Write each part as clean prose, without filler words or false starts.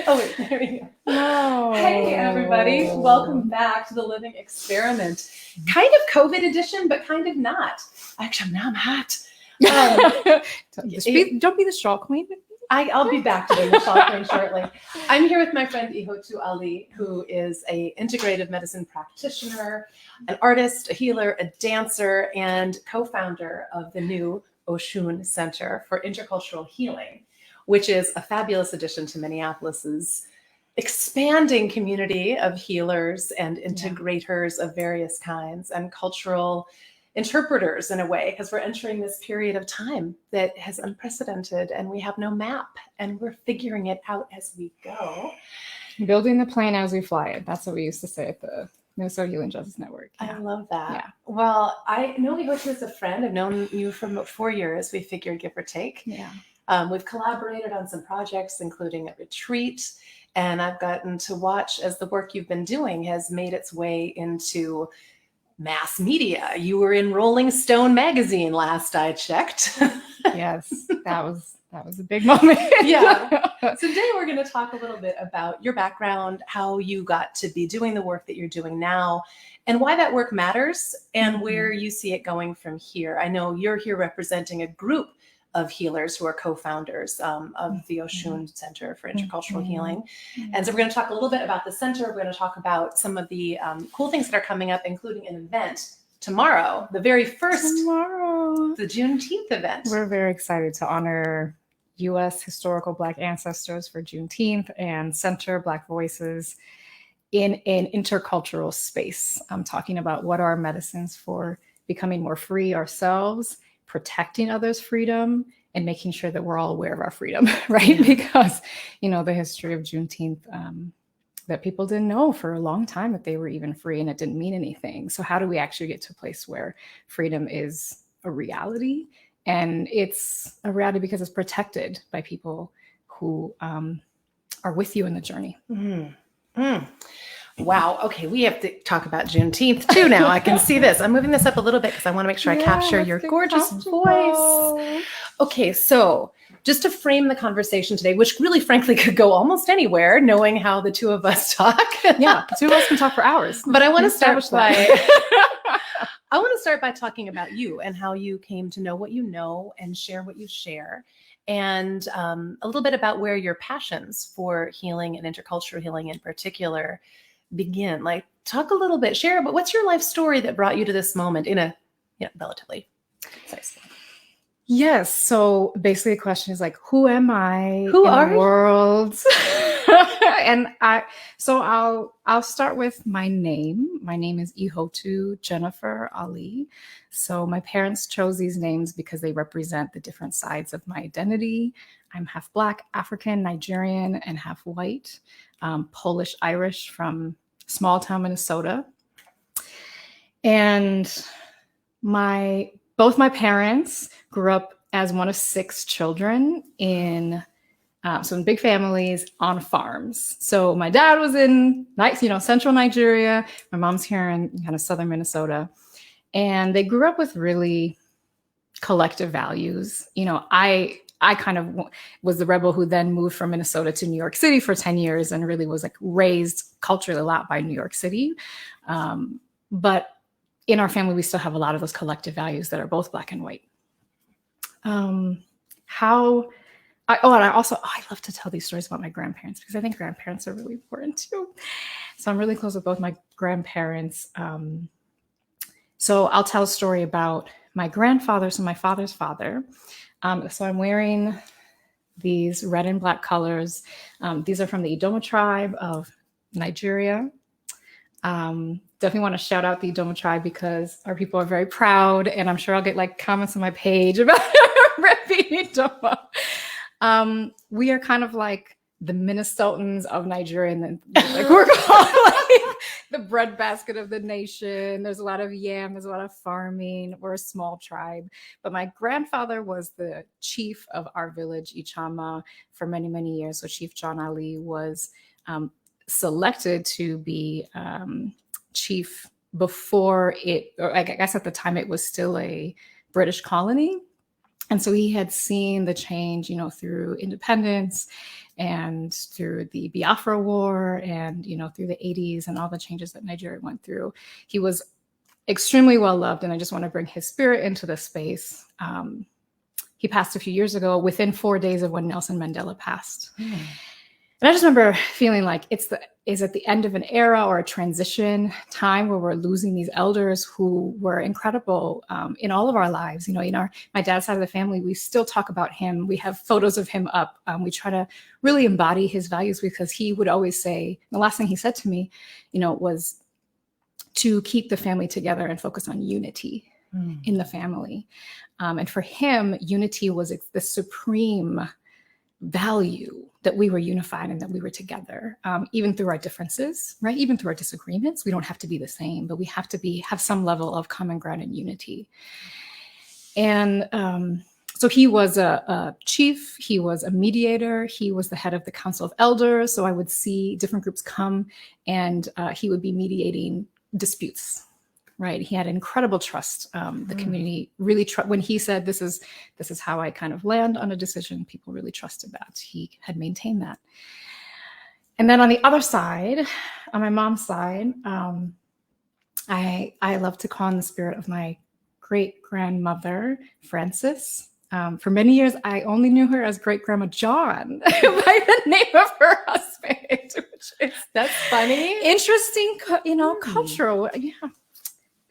Oh, wait, there we go. No. Hey, everybody. Welcome back to the Living Experiment. Kind of COVID edition, but kind of not. Actually, now I'm hot. Don't be the straw queen. I'll be back to the shawl queen shortly. I'm here with my friend Ihotu Ali, who is a integrative medicine practitioner, an artist, a healer, a dancer, and co-founder of the new Oshun Center for Intercultural Healing, which is a fabulous addition to Minneapolis's expanding community of healers and integrators of various kinds and cultural interpreters in a way, because we're entering this period of time that has unprecedented and we have no map and we're figuring it out as we go. Building the plane as we fly it. That's what we used to say at the Minnesota Healing Justice Network. Yeah. I love that. Yeah. Well, I know Ihotu is a friend. I've known you for about 4 years, we figured, give or take. Yeah. We've collaborated on some projects, including a retreat, and I've gotten to watch as the work you've been doing has made its way into mass media. You were in Rolling Stone magazine last I checked. Yes, that was a big moment. Yeah. So today we're going to talk a little bit about your background, how you got to be doing the work that you're doing now, and why that work matters and where you see it going from here. I know you're here representing a group of healers who are co-founders of the Oshun Center for Intercultural Healing. And so we're going to talk a little bit about the center. We're going to talk about some of the cool things that are coming up, including an event tomorrow, the very first, the Juneteenth event. We're very excited to honor U.S. historical Black ancestors for Juneteenth and center Black voices in an intercultural space. I'm talking about what are medicines for becoming more free ourselves, protecting others' freedom, and making sure that we're all aware of our freedom, right? Yeah. Because, the history of Juneteenth, that people didn't know for a long time that they were even free and it didn't mean anything. So how do we actually get to a place where freedom is a reality? And it's a reality because it's protected by people who are with you in the journey. Wow. Okay. We have to talk about Juneteenth too now. I can see this. I'm moving this up a little bit because I want to make sure I capture your gorgeous voice. Okay. So just to frame the conversation today, which really frankly could go almost anywhere, knowing how the two of us talk. Yeah. The two of us can talk for hours. But I want to start by talking about you and how you came to know what you know and share what you share. And a little bit about where your passions for healing and intercultural healing in particular begin. Like, talk a little bit, share, but what's your life story that brought you to this moment in a relatively concise way? Yes. So basically the question is like, who am I who in are the world? And I'll start with my name. My name is Ihotu Jennifer Ali. So my parents chose these names because they represent the different sides of my identity. I'm half Black, African, Nigerian, and half white, Polish, Irish from small town Minnesota. And both my parents grew up as one of 6 children in big families on farms. So my dad was in central Nigeria. My mom's here in kind of southern Minnesota. And they grew up with really collective values. I kind of was the rebel who then moved from Minnesota to New York City for 10 years and really was like raised culturally a lot by New York City. But in our family, we still have a lot of those collective values that are both Black and white. I love to tell these stories about my grandparents because I think grandparents are really important too. So I'm really close with both my grandparents. So I'll tell a story about my grandfather, so my father's father. So I'm wearing these red and Black colors. These are from the Idoma tribe of Nigeria. Definitely want to shout out the Idoma tribe because our people are very proud, and I'm sure I'll get comments on my page about repping Idoma. We are kind of like the Minnesotans of Nigeria, and then we're called the breadbasket of the nation. There's a lot of yam, there's a lot of farming. We're a small tribe. But my grandfather was the chief of our village, Ichama, for many, many years. So Chief John Ali was selected to be chief before I guess at the time it was still a British colony. And so he had seen the change, you know, through independence and through the Biafra War and, you know, through the 80s and all the changes that Nigeria went through. He was extremely well loved, and I just want to bring his spirit into the space. He passed a few years ago, within 4 days of when Nelson Mandela passed. And I just remember feeling like is at the end of an era or a transition time where we're losing these elders who were incredible in all of our lives. You know, in my dad's side of the family, we still talk about him. We have photos of him up. We try to really embody his values, because he would always say, the last thing he said to me, you know, was to keep the family together and focus on unity in the family. And for him, unity was the supreme value, that we were unified and that we were together, even through our differences, right? Even through our disagreements, we don't have to be the same, but we have to have some level of common ground and unity. And so he was a chief, he was a mediator, he was the head of the Council of Elders. So I would see different groups come, and he would be mediating disputes. Right. He had incredible trust. The community really when he said, this is how I kind of land on a decision, people really trusted that. He had maintained that. And then on the other side, on my mom's side, I love to call on the spirit of my great grandmother, Frances. For many years, I only knew her as Great Grandma John by the name of her husband. That's funny. Interesting, you know, cultural. Yeah.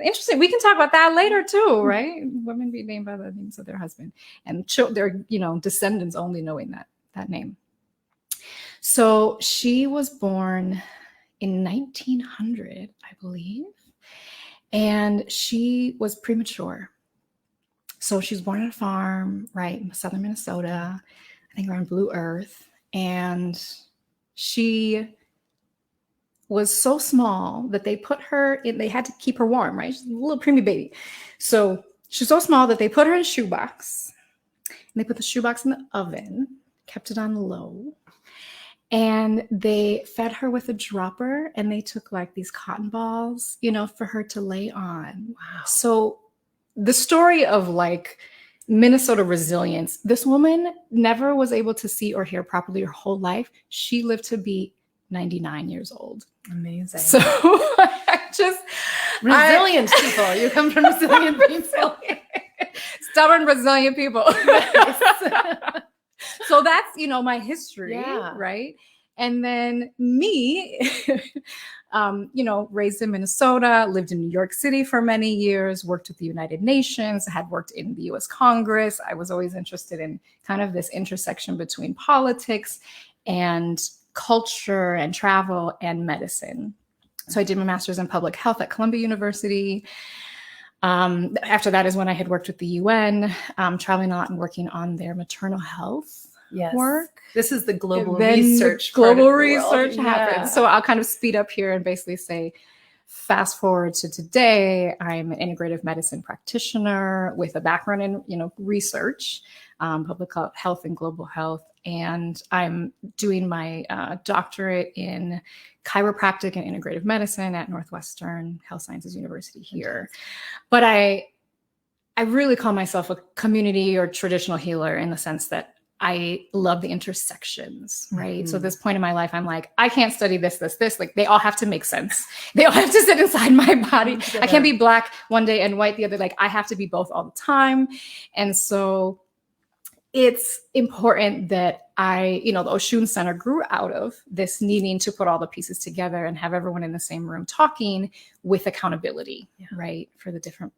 Interesting. We can talk about that later too, right? Women be named by the names of their husband, and their, you know, descendants only knowing that name. So she was born in 1900, I believe, and she was premature. So she was born on a farm, right, in southern Minnesota, I think around Blue Earth, and she was so small that they put her in, they had to keep her warm, right? She's a little preemie baby. So she's so small that they put her in a shoebox, and they put the shoebox in the oven, kept it on low, and they fed her with a dropper, and they took like these cotton balls, you know, for her to lay on. Wow. So the story of like Minnesota resilience, this woman never was able to see or hear properly her whole life. She lived to be 99 years old. Amazing. So resilient people. You come from resilient people. Stubborn, resilient people. So that's, you know, my history, right? And then me, you know, raised in Minnesota, lived in New York City for many years, worked with the United Nations, had worked in the US Congress. I was always interested in kind of this intersection between politics and culture and travel and medicine. So I did my master's in public health at Columbia University. After that is when I had worked with the UN, traveling a lot and working on their maternal health work. This is the global Then research. Global research happens. So I'll kind of speed up here and basically say, fast forward to today, I'm an integrative medicine practitioner with a background in, you know, research, public health and global health. And I'm doing my doctorate in chiropractic and integrative medicine at Northwestern Health Sciences University here. But I really call myself a community or traditional healer in the sense that I love the intersections, right? So at this point in my life, I'm like, I can't study this. Like they all have to make sense. They all have to sit inside my body. I can't be black one day and white the other. Like I have to be both all the time. And so it's important that the Oshun Center grew out of this needing to put all the pieces together and have everyone in the same room talking with accountability, right? For the different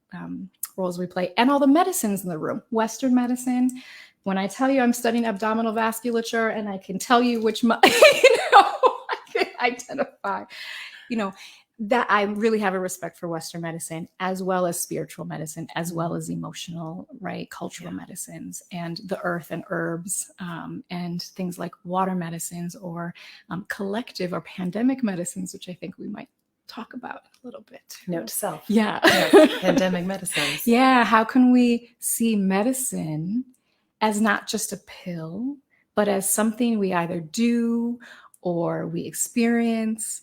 roles we play and all the medicines in the room. Western medicine. When I tell you I'm studying abdominal vasculature and I can tell you which, I can identify, that I really have a respect for Western medicine as well as spiritual medicine, as well as emotional, right, cultural medicines and the earth and herbs and things like water medicines or collective or pandemic medicines, which I think we might talk about a little bit. Note to self. Yeah. Yes, pandemic medicines. Yeah. How can we see medicine as not just a pill, but as something we either do or we experience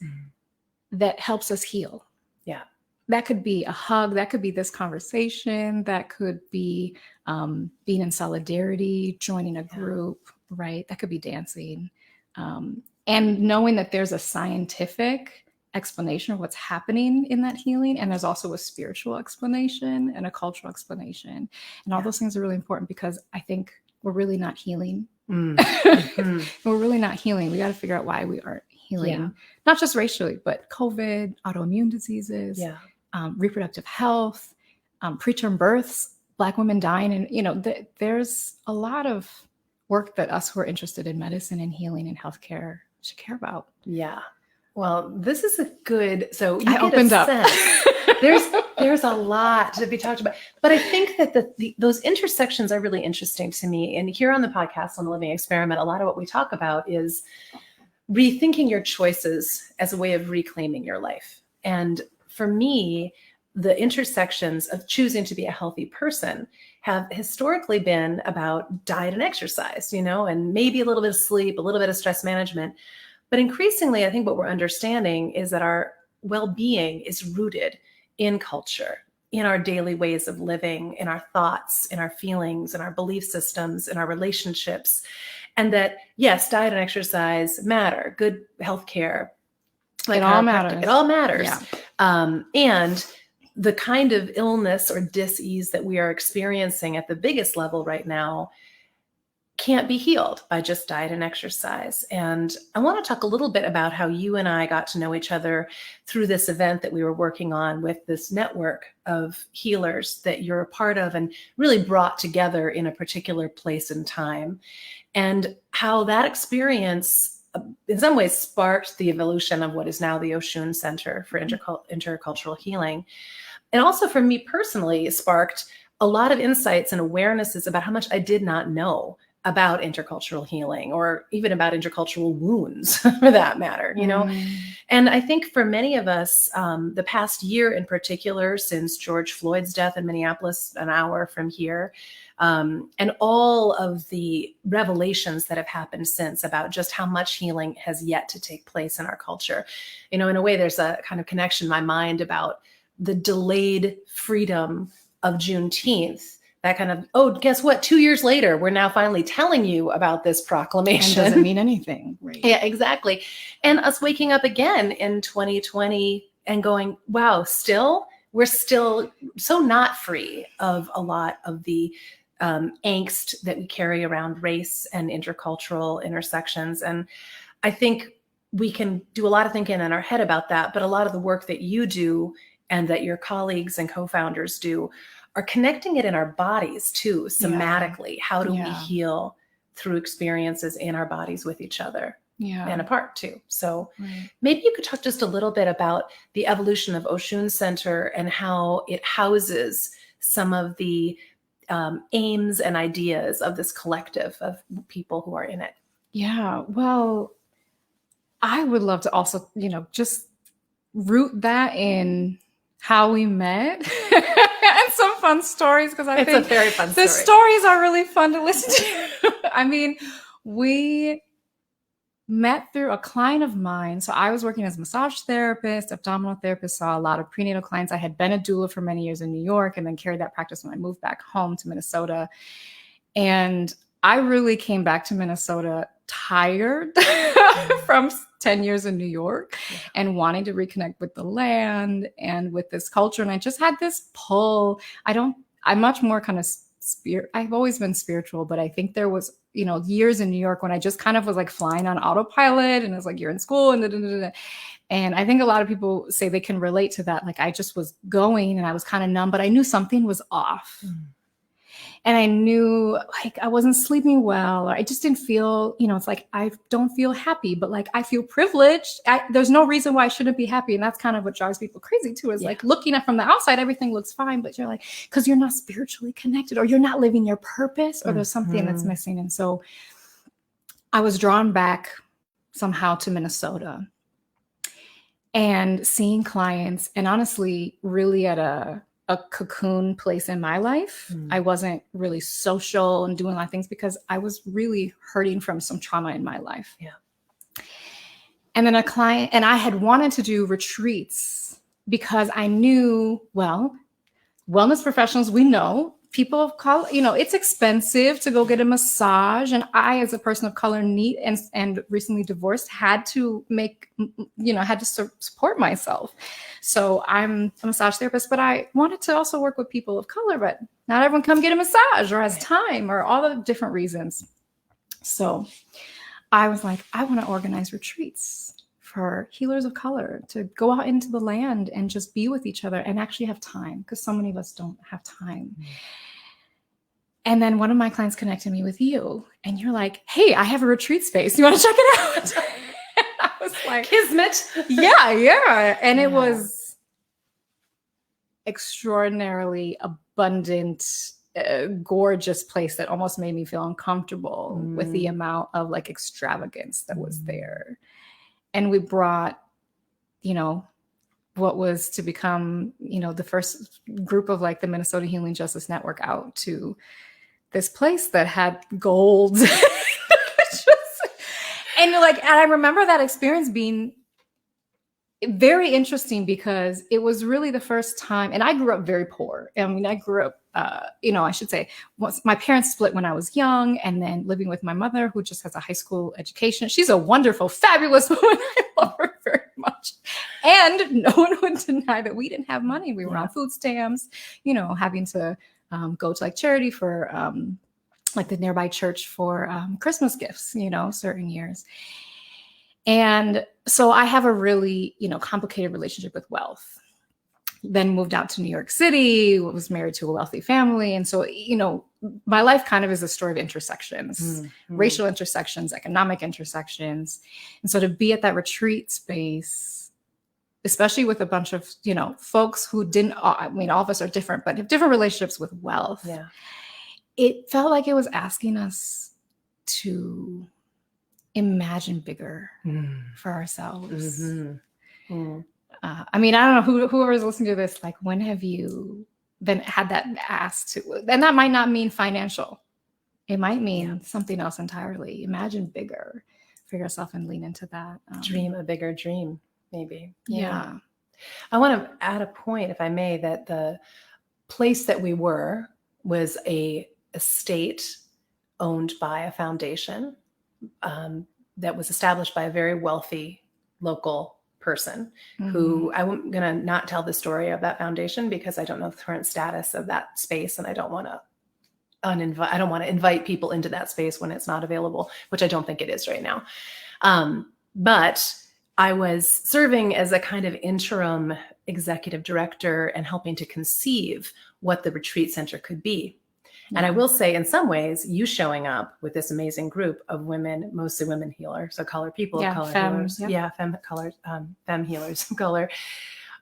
that helps us heal? Yeah. that could be a hug, that could be this conversation, that could be being in solidarity, joining a group, right? That could be dancing. And knowing that there's a scientific explanation of what's happening in that healing, and there's also a spiritual explanation and a cultural explanation. And all those things are really important, because I think we're really not healing. Mm-hmm. We're really not healing. We got to figure out why we aren't healing, not just racially, but COVID, autoimmune diseases, reproductive health, preterm births, Black women dying. And, you know, there's a lot of work that us who are interested in medicine and healing and healthcare should care about. Yeah. Well, this is a good, so you I get opened a up. sense. There's a lot to be talked about, but I think that those intersections are really interesting to me. And here on the podcast on the Living Experiment, a lot of what we talk about is rethinking your choices as a way of reclaiming your life. And for me, the intersections of choosing to be a healthy person have historically been about diet and exercise, you know, and maybe a little bit of sleep, a little bit of stress management. But increasingly, I think what we're understanding is that our well-being is rooted in culture, in our daily ways of living, in our thoughts, in our feelings, in our belief systems, in our relationships. And that, yes, diet and exercise matter, good healthcare, It all matters. It all matters. Yeah. And the kind of illness or dis-ease that we are experiencing at the biggest level right now can't be healed by just diet and exercise. And I want to talk a little bit about how you and I got to know each other through this event that we were working on with this network of healers that you're a part of and really brought together in a particular place and time. And how that experience in some ways sparked the evolution of what is now the Oshun Center for Intercultural Healing. And also for me personally, sparked a lot of insights and awarenesses about how much I did not know about intercultural healing, or even about intercultural wounds for that matter, you know? And I think for many of us, the past year in particular, since George Floyd's death in Minneapolis, an hour from here, and all of the revelations that have happened since about just how much healing has yet to take place in our culture. You know, in a way, there's a kind of connection in my mind about the delayed freedom of Juneteenth. That kind of, oh, guess what? 2 years later, we're now finally telling you about this proclamation. And doesn't mean anything. Right. Yeah, exactly. And us waking up again in 2020 and going, wow, we're still so not free of a lot of the angst that we carry around race and intercultural intersections. And I think we can do a lot of thinking in our head about that, but a lot of the work that you do and that your colleagues and co-founders do are connecting it in our bodies too, somatically. How do we heal through experiences in our bodies with each other and apart too? So maybe you could talk just a little bit about the evolution of Oshun Center and how it houses some of the aims and ideas of this collective of people who are in it. Yeah, well, I would love to also, just root that in how we met and some fun stories, because I think it's a very fun story. The stories are really fun to listen to. I mean, we met through a client of mine. So I was working as a massage therapist, abdominal therapist, saw a lot of prenatal clients. I had been a doula for many years in New York and then carried that practice when I moved back home to Minnesota. And I really came back to Minnesota tired from 10 years in New York and wanting to reconnect with the land and with this culture. And I just had this pull. I'm much more kind of I've always been spiritual, but I think there was, years in New York when I just kind of was like flying on autopilot, and it's like, you're in school and and I think a lot of people say they can relate to that. Like, I just was going and I was kind of numb, but I knew something was off. And I knew like I wasn't sleeping well, or I just didn't feel, it's like, I don't feel happy, but like I feel privileged. There's no reason why I shouldn't be happy. And that's kind of what drives people crazy too, is like looking at from the outside, everything looks fine, but you're like, because you're not spiritually connected, or you're not living your purpose, or there's something that's missing. And so I was drawn back somehow to Minnesota and seeing clients, and honestly, really at a cocoon place in my life. I wasn't really social and doing a lot of things because I was really hurting from some trauma in my life. And then a client, and I had wanted to do retreats because I knew, well, wellness professionals, we know people of color, it's expensive to go get a massage. And I, as a person of color, and recently divorced, had to support myself. So I'm a massage therapist, but I wanted to also work with people of color, but not everyone come get a massage or has time or all the different reasons. So I was like, I want to organize retreats for healers of color to go out into the land and just be with each other and actually have time, because so many of us don't have time. Mm. And then one of my clients connected me with you, and you're like, hey, I have a retreat space. You want to check it out? And I was like, Kismet. Yeah. And it was extraordinarily abundant, gorgeous place that almost made me feel uncomfortable with the amount of like extravagance that was there. And we brought, what was to become, the first group of like the Minnesota Healing Justice Network out to this place that had gold. And I remember that experience being very interesting, because it was really the first time, and I grew up very poor. I mean, I grew up, I should say, my parents split when I was young, and then living with my mother, who just has a high school education. She's a wonderful, fabulous woman. I love her very much. And no one would deny that we didn't have money. We were on food stamps, having to go to like charity for like the nearby church for Christmas gifts, certain years. And so I have a really, complicated relationship with wealth. Then moved out to New York City, was married to a wealthy family. And so, my life kind of is a story of intersections, racial intersections, economic intersections. And so to be at that retreat space, especially with a bunch of, folks who all of us are different, but have different relationships with wealth. Yeah. It felt like it was asking us to imagine bigger for ourselves. I mean, I don't know whoever's listening to this, like, when have you had that asked to, and that might not mean financial. It might mean something else entirely. Imagine bigger for yourself and lean into that. Dream a bigger dream, maybe. Yeah. I want to add a point, if I may, that the place that we were was a estate owned by a foundation that was established by a very wealthy local person who, I'm going to not tell the story of that foundation because I don't know the current status of that space, and I don't want to invite people into that space when it's not available, which I don't think it is right now. But I was serving as a kind of interim executive director and helping to conceive what the retreat center could be. And I will say, in some ways, you showing up with this amazing group of women, mostly women healers, so color people of color healers, femme healers of color,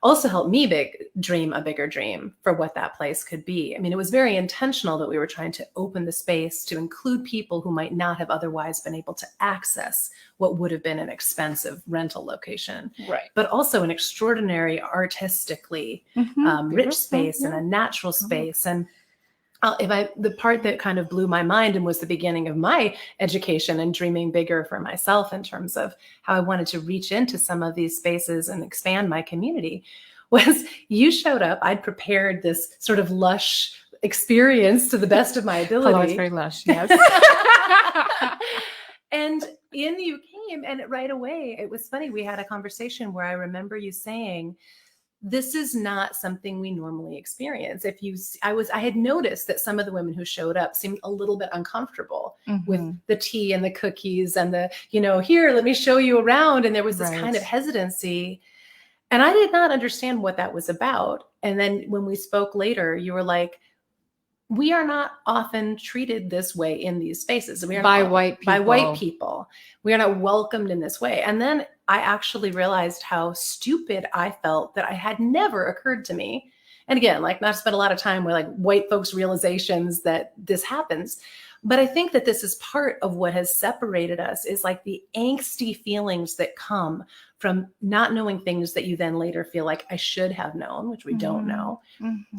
also helped me dream a bigger dream for what that place could be. I mean, it was very intentional that we were trying to open the space to include people who might not have otherwise been able to access what would have been an expensive rental location, right? But also an extraordinary artistically rich space and a natural space. And the part that kind of blew my mind and was the beginning of my education and dreaming bigger for myself in terms of how I wanted to reach into some of these spaces and expand my community was you showed up. I'd prepared this sort of lush experience to the best of my ability. Oh, it's very lush, yes. And in you came, and right away, it was funny. We had a conversation where I remember you saying, this is not something we normally experience. I had noticed that some of the women who showed up seemed a little bit uncomfortable with the tea and the cookies and the, here, let me show you around. And there was this kind of hesitancy. And I did not understand what that was about. And then when we spoke later, you were like, we are not often treated this way in these spaces. By white people. We are not welcomed in this way. And then I actually realized how stupid I felt that I had never occurred to me. And again, like, not to spend a lot of time with like white folks' realizations that this happens. But I think that this is part of what has separated us, is like the angsty feelings that come from not knowing things that you then later feel like I should have known, which we don't know.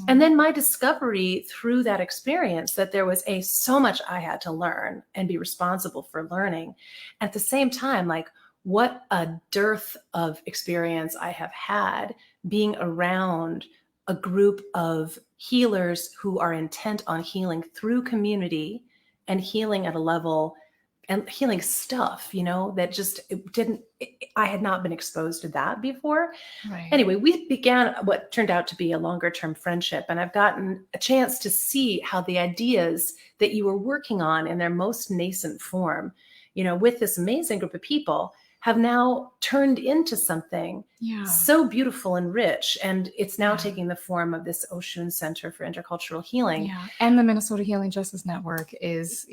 And then my discovery through that experience that there was so much I had to learn and be responsible for learning. At the same time, like, what a dearth of experience I have had being around a group of healers who are intent on healing through community and healing at a level and healing stuff, that just I had not been exposed to that before. Right. Anyway, we began what turned out to be a longer term friendship, and I've gotten a chance to see how the ideas that you were working on in their most nascent form, with this amazing group of people, have now turned into something so beautiful and rich. And it's now taking the form of this Oshun Center for Intercultural Healing. Yeah. And the Minnesota Healing Justice Network is,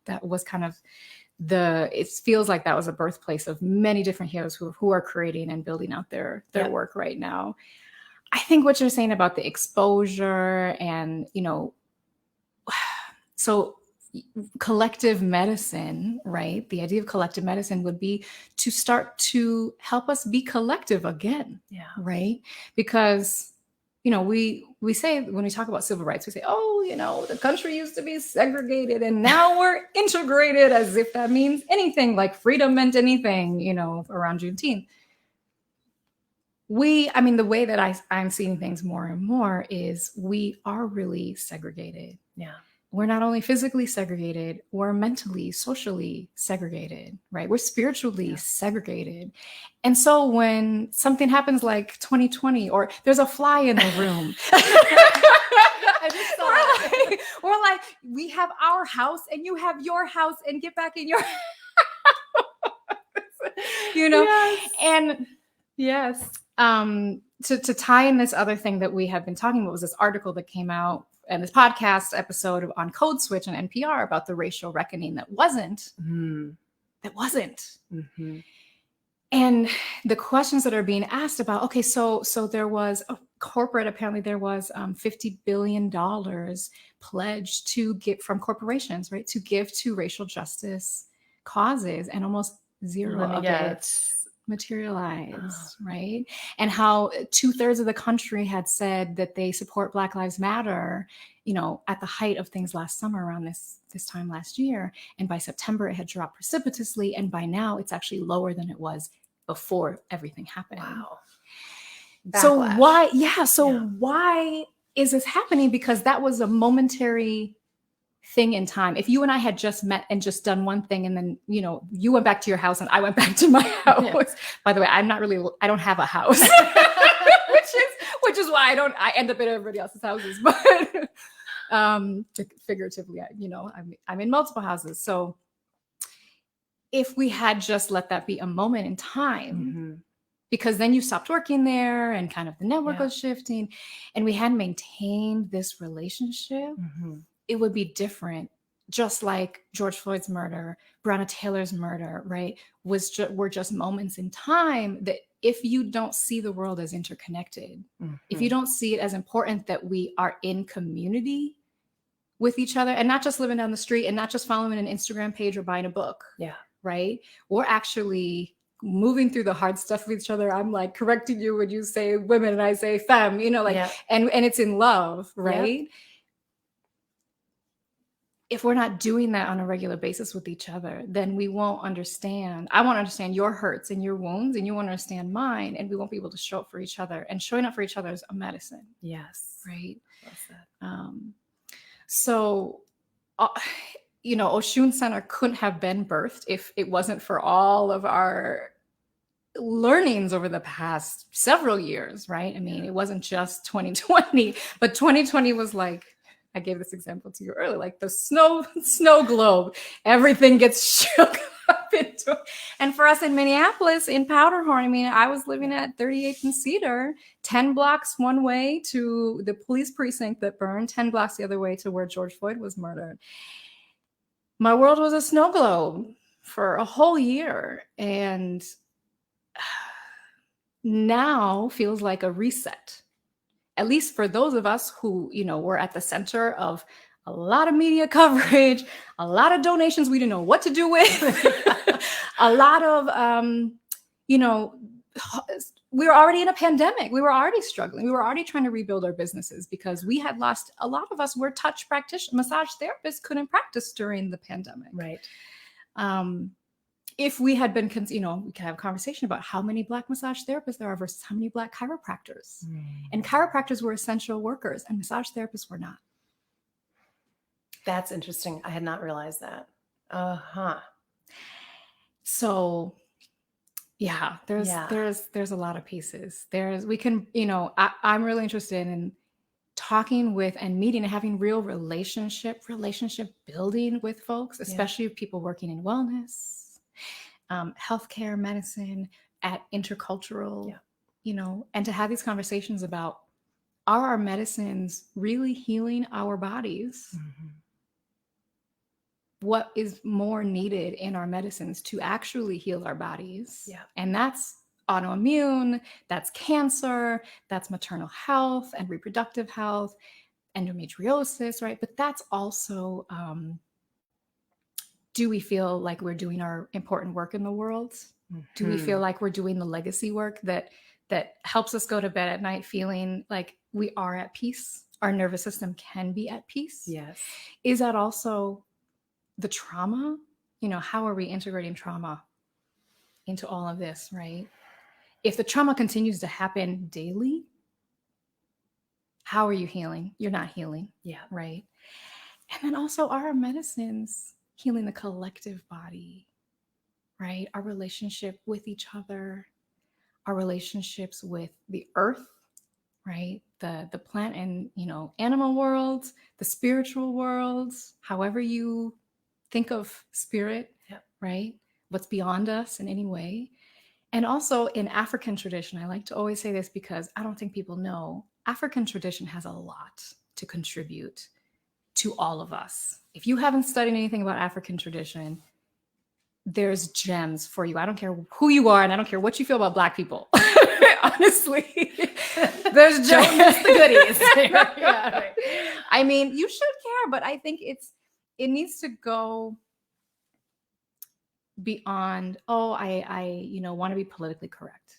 that was kind of it feels like that was a birthplace of many different healers who are creating and building out their work right now. I think what you're saying about the exposure and, so collective medicine, right? The idea of collective medicine would be to start to help us be collective again. Yeah. Right. Because, we say when we talk about civil rights, we say, oh, the country used to be segregated and now we're integrated, as if that means anything, like freedom meant anything, around Juneteenth. The way that I'm seeing things more and more is we are really segregated. Yeah. We're not only physically segregated, we're mentally, socially segregated, right? We're spiritually segregated. And so when something happens like 2020, or there's a fly in the room, I just saw we're like, we have our house and you have your house, and get back in your house. Yes. And yes. To tie in this other thing that we have been talking about was this article that came out and this podcast episode on Code Switch on NPR about the racial reckoning that wasn't. Mm-hmm. And the questions that are being asked about, okay, so there was a corporate, apparently there was $50 billion pledged to get from corporations, right, to give to racial justice causes, and almost zero of it materialized, right? And how 2/3 of the country had said that they support Black Lives Matter, at the height of things last summer, around this time last year. And by September, it had dropped precipitously. And by now, it's actually lower than it was before everything happened. Wow. Backlash. So why is this happening? Because that was a momentary thing in time. If you and I had just met and just done one thing, and then, you went back to your house and I went back to my house. Yeah. By the way, I don't have a house, which is why I end up at everybody else's houses. But figuratively, I'm in multiple houses. So if we had just let that be a moment in time, because then you stopped working there and kind of the network was shifting, and we had maintained this relationship, it would be different. Just like George Floyd's murder, Breonna Taylor's murder, right, were just moments in time that if you don't see the world as interconnected, if you don't see it as important that we are in community with each other and not just living down the street and not just following an Instagram page or buying a book, right? We're actually moving through the hard stuff with each other. I'm like correcting you when you say women and I say femme, and it's in love, right? Yep. If we're not doing that on a regular basis with each other, then we won't understand. I won't understand your hurts and your wounds, and you won't understand mine, and we won't be able to show up for each other. And showing up for each other is a medicine. Yes. Right. So, Oshun Center couldn't have been birthed if it wasn't for all of our learnings over the past several years, right? I mean, it wasn't just 2020, but 2020 was like, I gave this example to you earlier, like the snow globe, everything gets shook up into. And for us in Minneapolis, in Powderhorn, I mean, I was living at 38th and Cedar, 10 blocks one way to the police precinct that burned, 10 blocks the other way to where George Floyd was murdered. My world was a snow globe for a whole year. And now feels like a reset. At least for those of us who, were at the center of a lot of media coverage, a lot of donations we didn't know what to do with, a lot of, we were already in a pandemic. We were already struggling. We were already trying to rebuild our businesses because we had lost, a lot of us were touch practitioners, massage therapists couldn't practice during the pandemic. Right. if we had been, we could have a conversation about how many Black massage therapists there are versus how many Black chiropractors. And chiropractors were essential workers and massage therapists were not. That's interesting. I had not realized that. Uh-huh. So yeah, there's a lot of pieces. We can, I'm really interested in talking with and meeting and having real relationship building with folks, especially people working in wellness, healthcare, medicine, at intercultural, and to have these conversations about, are our medicines really healing our bodies? Mm-hmm. What is more needed in our medicines to actually heal our bodies? Yeah. And that's autoimmune, that's cancer, that's maternal health and reproductive health, endometriosis, right? But that's also, do we feel like we're doing our important work in the world? Mm-hmm. Do we feel like we're doing the legacy work that helps us go to bed at night feeling like we are at peace? Our nervous system can be at peace. Yes. Is that also the trauma? How are we integrating trauma into all of this, right? If the trauma continues to happen daily, how are you healing? You're not healing. Yeah. Right. And then also, are our medicines healing the collective body, right? Our relationship with each other, our relationships with the earth, right? The plant and, animal world, the spiritual world, however you think of spirit, right? What's beyond us in any way. And also in African tradition, I like to always say this because I don't think people know, African tradition has a lot to contribute to all of us. If you haven't studied anything about African tradition, there's gems for you. I don't care who you are, and I don't care what you feel about Black people. Honestly, there's gems. Don't miss the goodies. Yeah, right. I mean, you should care, but I think it needs to go beyond, I want to be politically correct.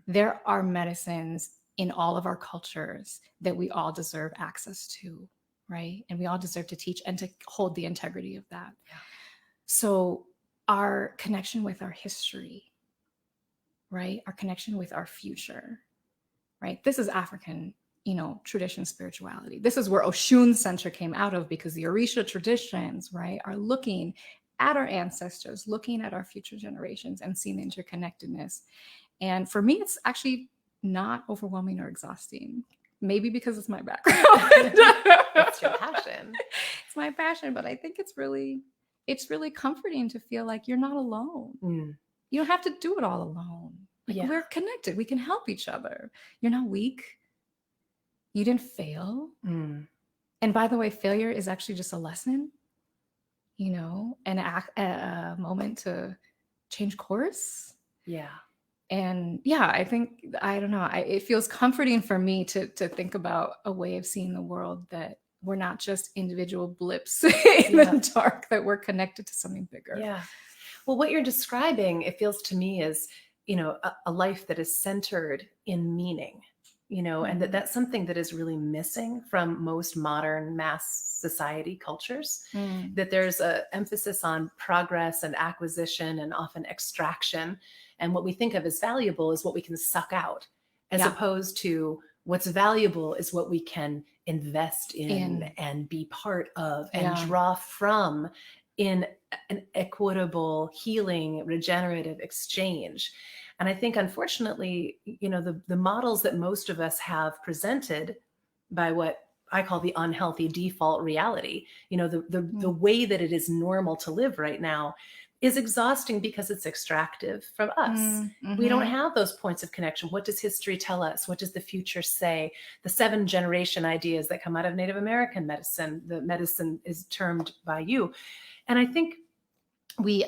There are medicines in all of our cultures that we all deserve access to, right? And we all deserve to teach and to hold the integrity of that. Yeah. So our connection with our history, right? Our connection with our future, right? This is African, tradition, spirituality. This is where Oshun Center came out of, because the Orisha traditions, right, are looking at our ancestors, looking at our future generations and seeing the interconnectedness. And for me, it's actually not overwhelming or exhausting. Maybe because it's my background. It's your passion. It's my passion, but I think it's really comforting to feel like you're not alone. You don't have to do it all alone. Like, we're connected. We can help each other. You're not weak. You didn't fail. And by the way, failure is actually just a lesson, and a moment to change course. Yeah. And I think, I don't know, it feels comforting for me to think about a way of seeing the world that we're not just individual blips in the dark, that we're connected to something bigger. Yeah. Well, what you're describing, it feels to me, is, a life that is centered in meaning, and that's something that is really missing from most modern mass society cultures, that there's an emphasis on progress and acquisition and often extraction. And what we think of as valuable is what we can suck out, as opposed to what's valuable is what we can invest in and be part of and draw from in an equitable, healing, regenerative exchange. And I think, unfortunately, the models that most of us have presented by what I call the unhealthy default reality, the way that it is normal to live right now, is exhausting because it's extractive from us. We don't have those points of connection. What does history tell us? What does the future say? The 7-generation ideas that come out of Native American medicine, the medicine is termed by you. And I think we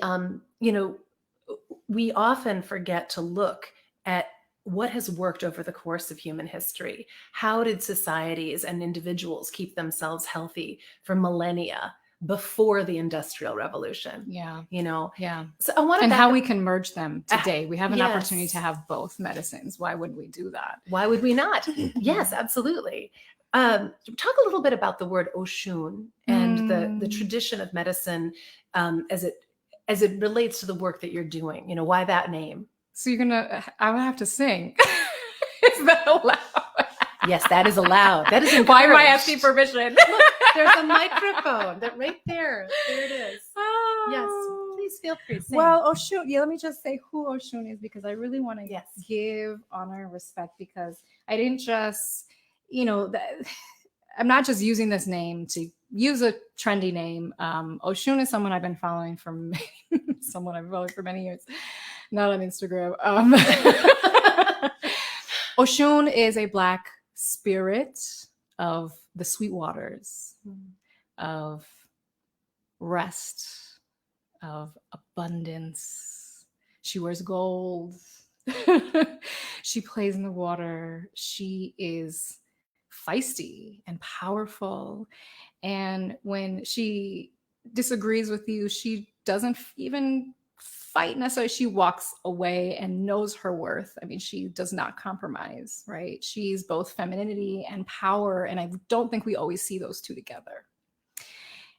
often forget to look at what has worked over the course of human history. How did societies and individuals keep themselves healthy for millennia before the Industrial Revolution? So I want to, and how we can merge them today. We have an opportunity to have both medicines. Why wouldn't we do that? Why would we not? Yes, absolutely. Talk a little bit about the word Oshun and the tradition of medicine as it as it relates to the work that you're doing? Why that name? So I'm gonna have to sing. Is that allowed? Yes, that is allowed. That is encouraged. Why am I asking permission? Look, there's a microphone that right there. There it is. Oh. Yes, please feel free. Sing. Well, Oshun, yeah, let me just say who Oshun is, because I really want to Yes. give honor and respect, because I didn't just, I'm not just using this name to use a trendy name. Oshun is someone I've been following for many years, not on Instagram. Oshun is a Black spirit of the sweet waters, of rest, of abundance. She wears gold. She plays in the water. She is feisty and powerful. And when she disagrees with you, she doesn't even fight necessarily. She walks away and knows her worth. I mean, she does not compromise, right? She's both femininity and power. And I don't think we always see those two together.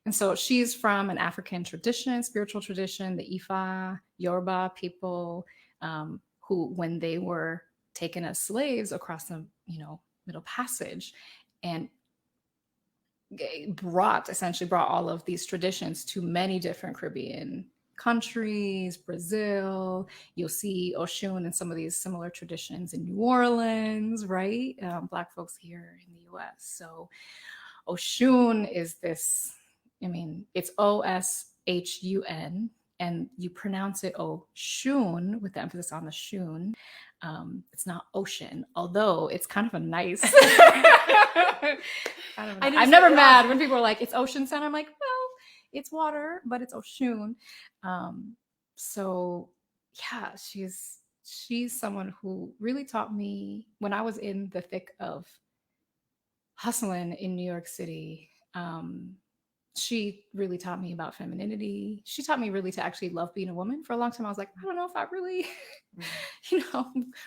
And so she's from an African tradition, spiritual tradition, the Ifa, Yoruba people, who, when they were taken as slaves across the, Middle Passage, and essentially brought all of these traditions to many different Caribbean countries, Brazil. You'll see Oshun and some of these similar traditions in New Orleans, right? Black folks here in the US. So Oshun is this, it's Oshun, and you pronounce it Oshun with the emphasis on the shun. It's not ocean, although it's kind of a nice. I'm never mad when people are like, it's Ocean Center. I'm like, well, it's water, but it's Oshun. So yeah, she's someone who really taught me when I was in the thick of hustling in New York City. She really taught me about femininity. She taught me really to actually love being a woman. For a long time, I was like, I don't know if I really,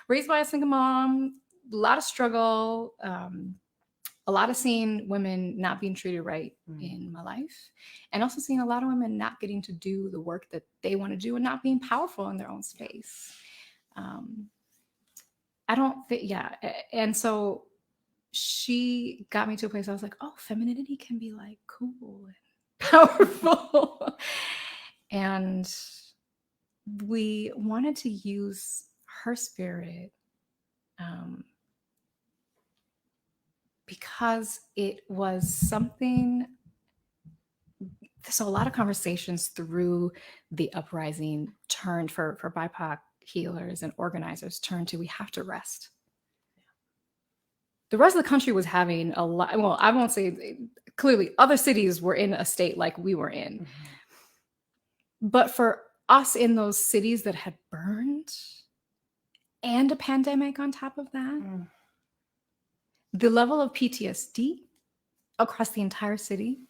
raised by a single mom, a lot of struggle, a lot of seeing women not being treated right in my life, and also seeing a lot of women not getting to do the work that they want to do and not being powerful in their own space. I don't think, and so she got me to a place I was like, oh, femininity can be like cool and powerful. And we wanted to use her spirit because it was something. So a lot of conversations through the uprising turned for BIPOC healers and organizers turned to, we have to rest. The rest of the country was having a lot. Well, I won't say clearly other cities were in a state like we were in. Mm-hmm. But for us in those cities that had burned and a pandemic on top of that, the level of PTSD across the entire city.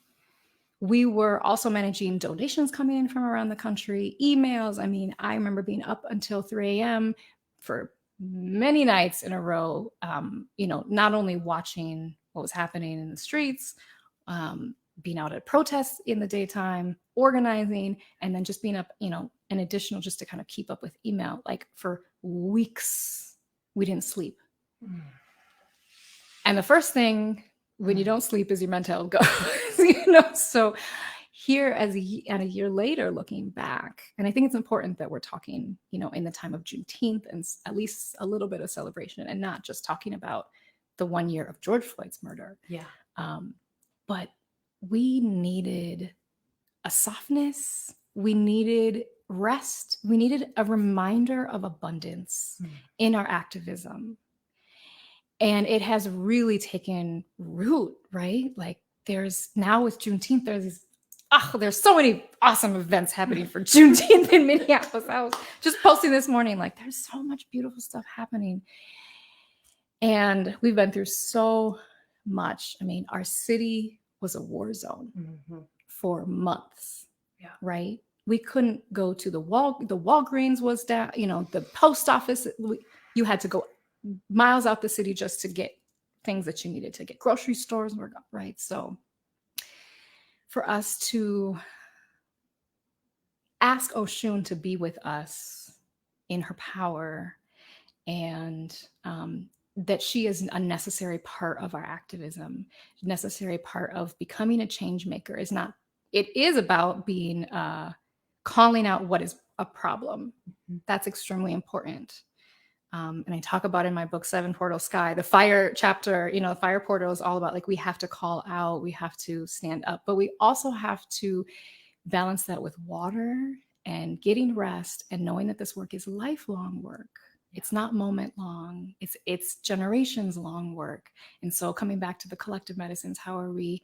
We were also managing donations coming in from around the country, emails. I remember being up until 3 a.m. for many nights in a row, not only watching what was happening in the streets, being out at protests in the daytime, organizing, and then just being up, an additional just to kind of keep up with email. Like for weeks, we didn't sleep. And the first thing when you don't sleep is your mental health goes, So here and a year later, looking back, and I think it's important that we're talking, in the time of Juneteenth and at least a little bit of celebration and not just talking about the 1 year of George Floyd's murder. Yeah. But we needed a softness. We needed rest. We needed a reminder of abundance in our activism. And it has really taken root, right? Like there's now with Juneteenth, there's so many awesome events happening for Juneteenth in Minneapolis. I was just posting this morning, like there's so much beautiful stuff happening. And we've been through so much. Our city was a war zone for months, right? We couldn't go to the Walgreens was down, the post office, you had to go miles out the city just to get things that you needed to get. Grocery stores were gone, right? So for us to ask Oshun to be with us in her power, and that she is a necessary part of our activism, necessary part of becoming a change maker. It is about being calling out what is a problem. That's extremely important. And I talk about in my book, Seven Portal Sky, the fire chapter, the fire portal is all about, like, we have to call out, we have to stand up, but we also have to balance that with water and getting rest and knowing that this work is lifelong work. It's not moment long. It's generations long work. And so coming back to the collective medicines, how are we,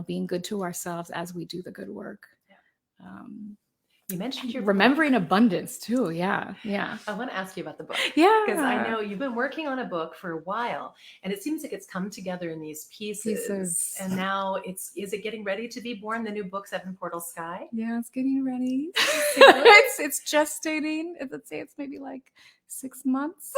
being good to ourselves as we do the good work? You mentioned your remembering abundance too. Yeah. I want to ask you about the book. Yeah. Because I know you've been working on a book for a while, and it seems like it's come together in these pieces. And now is it getting ready to be born, the new book, Seven Portal Sky? Yeah, it's getting ready. It's gestating. Let's say it's maybe like 6 months.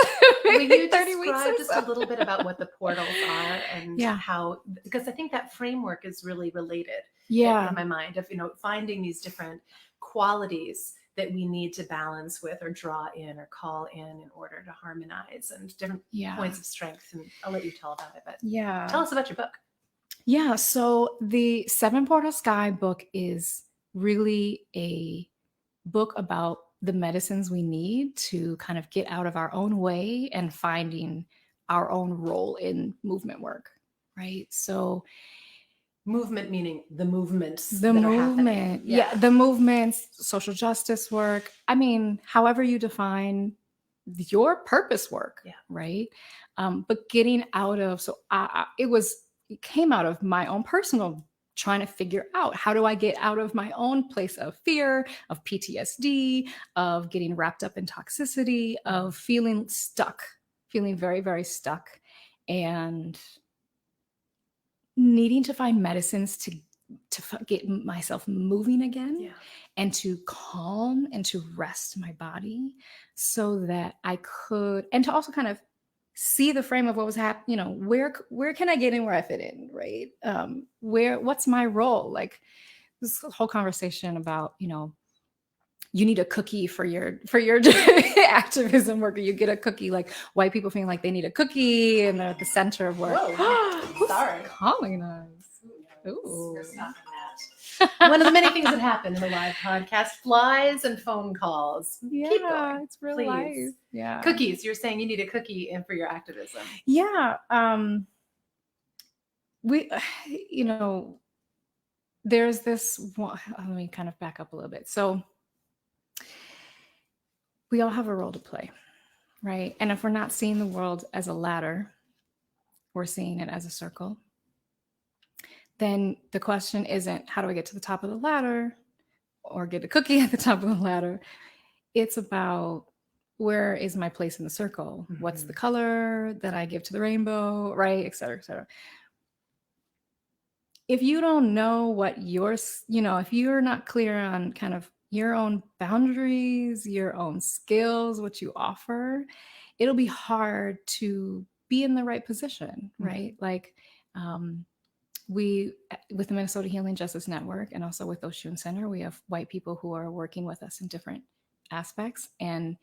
Will you 30 weeks describe or just so? a little bit about what the portals are and Yeah. how, because I think that framework is really related Yeah. in my mind of, finding these different qualities that we need to balance with or draw in or call in order to harmonize, and different points of strength. And I'll let you tell about it, but tell us about your book. Yeah. So the Seven Portal Sky book is really a book about the medicines we need to kind of get out of our own way and finding our own role in movement work. Right. So movement, meaning the movements. The movement. Yeah. The movements, social justice work. I mean, however you define your purpose work. Yeah. Right. But getting out of, it came out of my own personal trying to figure out, how do I get out of my own place of fear, of PTSD, of getting wrapped up in toxicity, of feeling stuck, feeling very, very stuck, and needing to find medicines to get myself moving again, and to calm and to rest my body so that I could, and to also kind of see the frame of what was happening, where can I get in, where I fit in, right? What's my role? Like this whole conversation about, you need a cookie for your activism work, or you get a cookie, like white people feeling like they need a cookie and they're at the center of work. Whoa, sorry. Calling us. Ooh. You're stopping that. One of the many things that happen in a live podcast: flies and phone calls. Yeah, keep going, it's real please. life. Yeah. Cookies. You're saying you need a cookie for your activism. Yeah. There's this one, let me kind of back up a little bit. So we all have a role to play, right? And if we're not seeing the world as a ladder, we're seeing it as a circle. Then the question isn't, how do I get to the top of the ladder or get a cookie at the top of the ladder? It's about, where is my place in the circle? Mm-hmm. What's the color that I give to the rainbow, right? Et cetera, et cetera. If you don't know what if you're not clear on kind of your own boundaries, your own skills, what you offer, it'll be hard to be in the right position, right? Mm-hmm. Like, we, with the Minnesota Healing Justice Network and also with Oshun Center, we have white people who are working with us in different aspects. And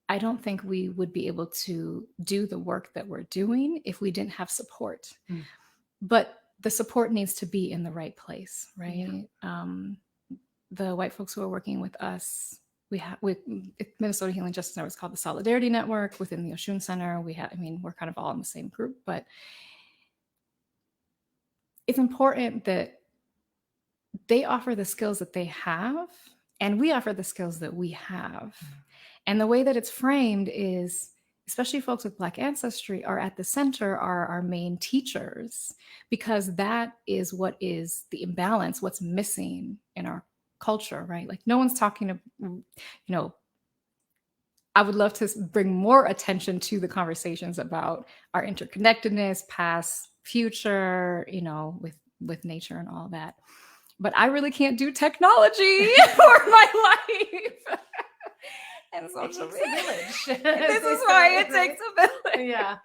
I don't think we would be able to do the work that we're doing if we didn't have support. Mm. But the support needs to be in the right place, right? Yeah. The white folks who are working with us, with Minnesota Healing Justice Network, is called the Solidarity Network. Within the Oshun Center, we're kind of all in the same group, but it's important that they offer the skills that they have, and we offer the skills that we have. Mm-hmm. And the way that it's framed is, especially folks with Black ancestry are at the center, are our main teachers, because that is what is the imbalance, what's missing in our culture, right? Like, no one's talking to, I would love to bring more attention to the conversations about our interconnectedness, past, future, with nature and all that. But I really can't do technology for my life. And social media. A village. This is why it takes a village. Yeah.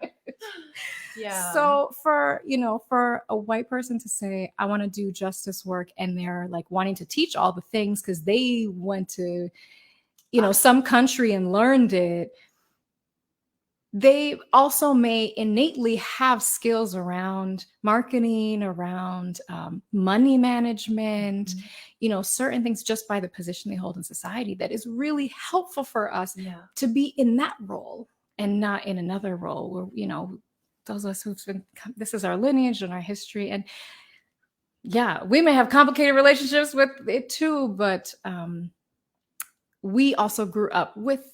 Yeah. So for, for a white person to say, I want to do justice work, and they're like wanting to teach all the things because they went to, some country and learned it, they also may innately have skills around marketing, around money management, certain things just by the position they hold in society that is really helpful for us to be in that role and not in another role where, those of us who've been, this is our lineage and our history. And yeah, we may have complicated relationships with it too, but we also grew up with,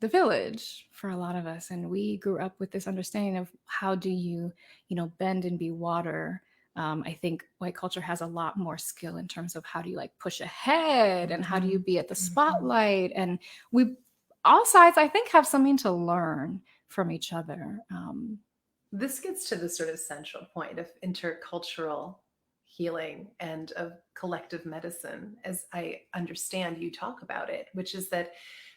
the village for a lot of us. And we grew up with this understanding of how do you, bend and be water. I think white culture has a lot more skill in terms of how do you like push ahead and how do you be at the spotlight. And all sides, I think, have something to learn from each other. This gets to the sort of central point of intercultural healing and of collective medicine, as I understand you talk about it, which is that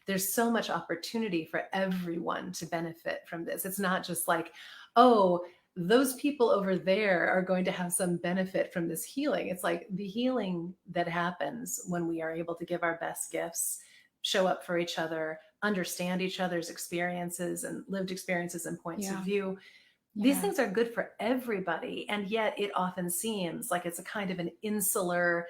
there's so much opportunity for everyone to benefit from this. It's not just like, oh, those people over there are going to have some benefit from this healing. It's like the healing that happens when we are able to give our best gifts, show up for each other, understand each other's experiences and lived experiences and points of view. These things are good for everybody. And yet it often seems like it's a kind of an insular,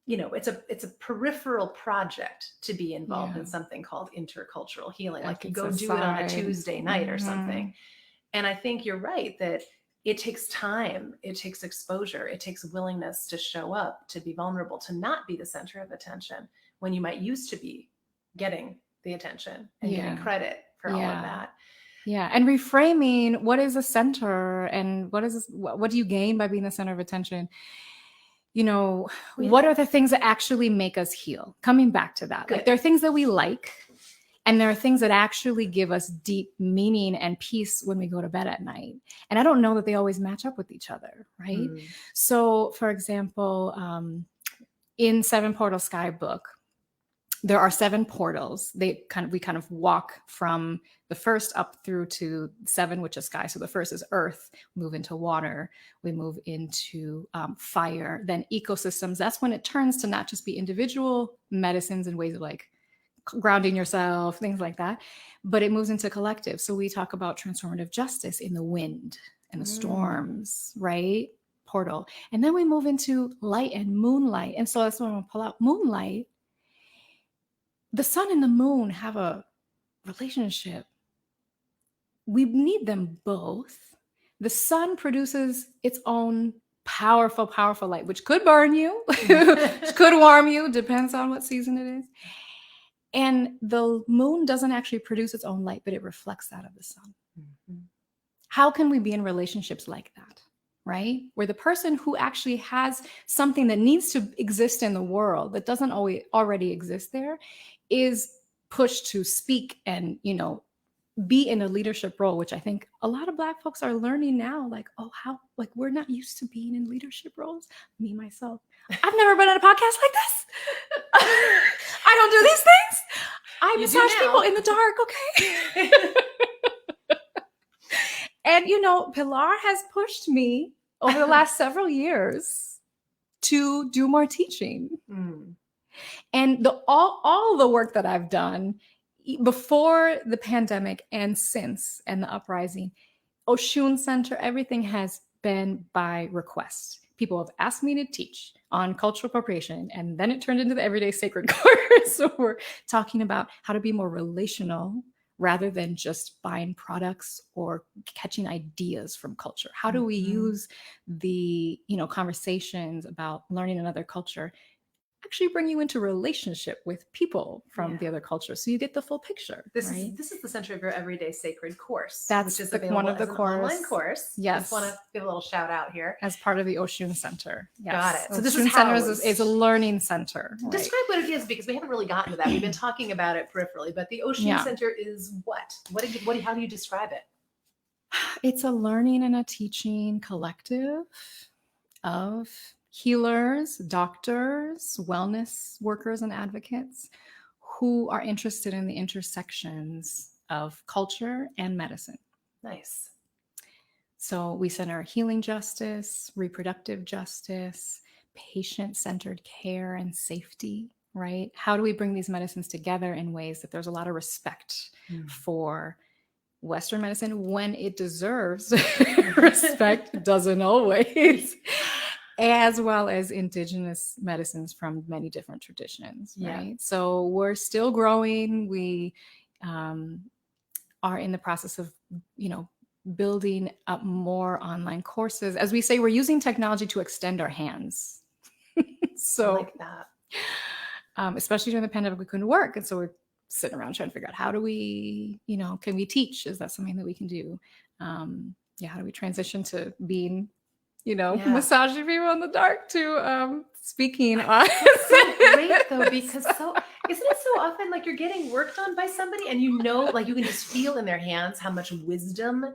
it's a peripheral project to be involved in something called intercultural healing. Like you go do it on a Tuesday night or something. And I think you're right that it takes time, it takes exposure, it takes willingness to show up, to be vulnerable, to not be the center of attention when you might used to be getting the attention and getting credit for all of that. Yeah. And reframing what is a center and what do you gain by being the center of attention? What are the things that actually make us heal? Coming back to that. Like there are things that we like, and there are things that actually give us deep meaning and peace when we go to bed at night. And I don't know that they always match up with each other, right? So for example, in Seven Portal Sky book, there are 7 portals. We kind of walk from the first up through to 7, which is sky. So the first is earth, move into water, we move into fire, then ecosystems. That's when it turns to not just be individual medicines and ways of like grounding yourself, things like that, but it moves into collective. So we talk about transformative justice in the wind and the storms, right? Portal. And then we move into light and moonlight. And so that's when I'm gonna pull out moonlight. The sun and the moon have a relationship. We need them both. The sun produces its own powerful, powerful light, which could burn you, which could warm you, depends on what season it is. And the moon doesn't actually produce its own light, but it reflects that of the sun. How can we be in relationships like that? Right? Where the person who actually has something that needs to exist in the world that doesn't always already exist there is pushed to speak and, be in a leadership role, which I think a lot of Black folks are learning now. Like, oh, how, like, we're not used to being in leadership roles. Me, myself, I've never been on a podcast like this. I don't do these things. I massage people in the dark. Okay. And, Pilar has pushed me over the last several years to do more teaching. And all the work that I've done before the pandemic and since, and the uprising, Oshun Center, everything has been by request. People have asked me to teach on cultural appropriation, and then it turned into the Everyday Sacred course. So we're talking about how to be more relational rather than just buying products or catching ideas from culture. How do we use the, conversations about learning another culture actually bring you into relationship with people from the other culture, so you get the full picture. This is the center of your Everyday Sacred course. That's which is one of the online course. Yes, just want to give a little shout out here as part of the Oshun Center. Yes. Got it. So this Oshun is Center is a learning center. Right? Describe what it is, because we haven't really gotten to that. We've been talking about it peripherally, but the Oshun Center is what? How do you describe it? It's a learning and a teaching collective of healers, doctors, wellness workers, and advocates who are interested in the intersections of culture and medicine. Nice. So we center healing justice, reproductive justice, patient-centered care and safety, right? How do we bring these medicines together in ways that there's a lot of respect Mm. for Western medicine when it deserves respect, doesn't always, as well as indigenous medicines from many different traditions, Yeah. right? So we're still growing. We are in the process of, building up more online courses. As we say, we're using technology to extend our hands. I So, like that. especially during the pandemic, we couldn't work. And so we're sitting around trying to figure out how do we, can we teach? Is that something that we can do? How do we transition to being, Yeah. massaging people in the dark to speaking on? So great though, because isn't it so often like you're getting worked on by somebody and like you can just feel in their hands how much wisdom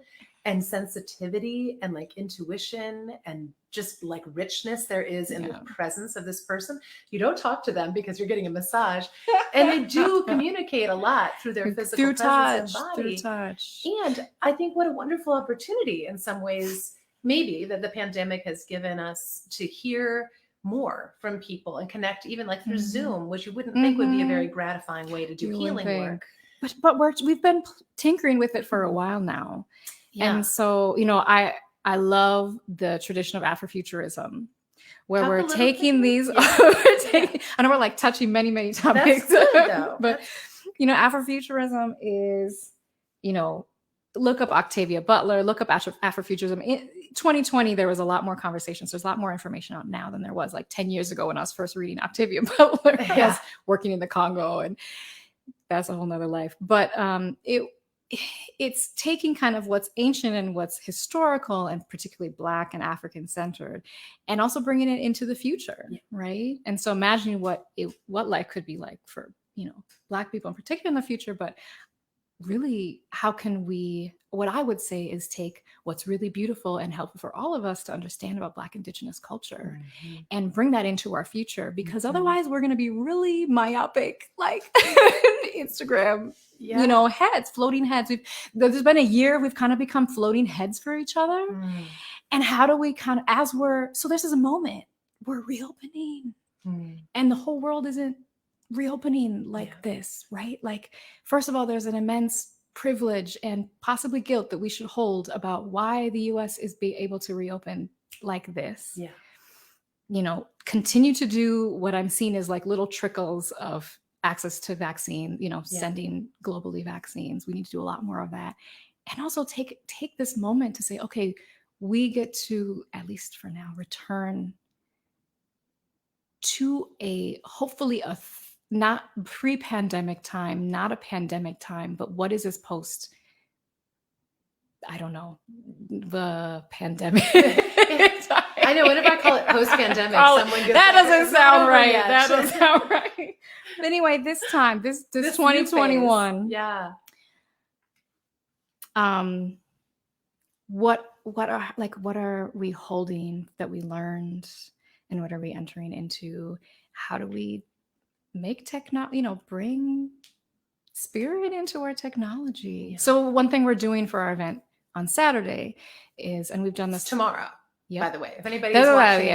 and sensitivity and like intuition and just like richness there is in the presence of this person. You don't talk to them because you're getting a massage, and they do communicate a lot through their physical presence and body. Through touch. And I think what a wonderful opportunity in some ways, maybe, that the pandemic has given us to hear more from people and connect, even like through Zoom, which you wouldn't think would be a very gratifying way to do healing work. But we've been tinkering with it for a while now. Yeah. And so, I love the tradition of Afrofuturism, where we're taking these, I know we're like touching many, many topics. That's good, though. But, Afrofuturism is, look up Octavia Butler, look up Afrofuturism. In 2020, there was a lot more conversations. There's a lot more information out now than there was like 10 years ago when I was first reading Octavia Butler. I was working in the Congo, and that's a whole nother life. But it's taking kind of what's ancient and what's historical and particularly Black and African centered, and also bringing it into the future, right? And so imagining what life could be like for, Black people in particular in the future, but really, how can we, what I would say is take what's really beautiful and helpful for all of us to understand about Black Indigenous culture and bring that into our future, because otherwise we're going to be really myopic, like Instagram, heads, floating heads. There's been a year we've kind of become floating heads for each other. And how do we kind of, so this is a moment, we're reopening and the whole world isn't reopening like this, right? Like, first of all, there's an immense privilege and possibly guilt that we should hold about why the US is being able to reopen like this. Continue to do what I'm seeing is like little trickles of access to vaccine, sending globally vaccines. We need to do a lot more of that. And also take this moment to say, okay, we get to, at least for now, return to hopefully not pre-pandemic time, not a pandemic time, but what is this post, I don't know, the pandemic. I know, whenever I call it post-pandemic, someone goes, that doesn't sound right. That doesn't sound right. But anyway, this time, this 2021. What are we holding that we learned, and what are we entering into? How do we make technology, bring spirit into our technology? So one thing we're doing for our event on Saturday is, and we've done this tomorrow. By the way, if anybody's watching,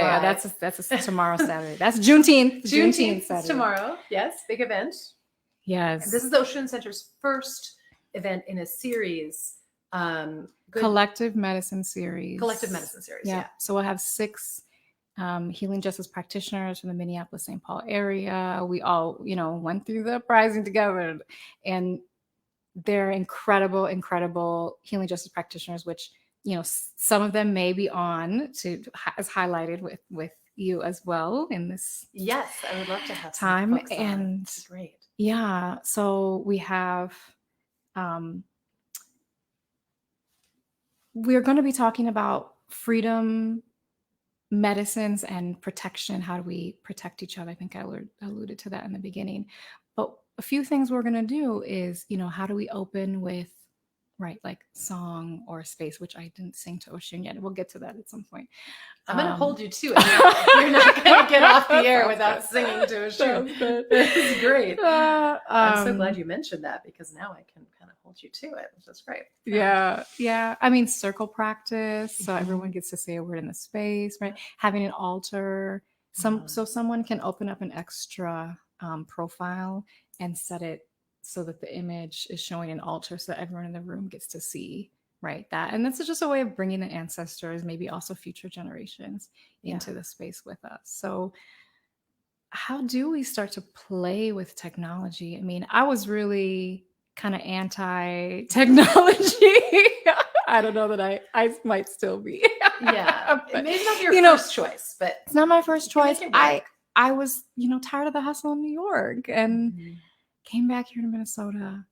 that's tomorrow Saturday. That's Juneteenth. Juneteenth Saturday. Tomorrow. Yes, big event. Yes, and this is the Ocean Center's first event in a series. Collective medicine series. Yeah. So we'll have 6 healing justice practitioners from the Minneapolis-St. Paul area. We all, went through the uprising together, and they're incredible, incredible healing justice practitioners, which, some of them may be on to, as highlighted with you as well in this. Yes, I would love to have time. Some and great. Yeah. So we have, we're going to be talking about freedom, medicines, and protection. How do we protect each other? I think I alluded to that in the beginning. But a few things we're going to do is, how do we open with right? Like song or space, which I didn't sing to Oshun yet. We'll get to that at some point. I'm going to hold you to it. You're not going to get off the air without singing to a shoe. Sounds good. This is great. I'm so glad Um, you mentioned that, because now I can kind of hold you to it, which is great. yeah. I mean, circle practice, so Mhm. everyone gets to say a word in the space, right? Having an altar, so someone can open up an extra profile and set it so that the image is showing an altar, so that everyone in the room gets to see, right, that. And this is just a way of bringing the ancestors, maybe also future generations, into the space with us. So how do we start to play with technology? I mean, I was really kind of anti technology. I don't know that I might still be. Yeah. But, Maybe not your you know, first choice, but it's not my first you can choice. make it work. I was, tired of the hustle in New York and Mhm. came back here to Minnesota.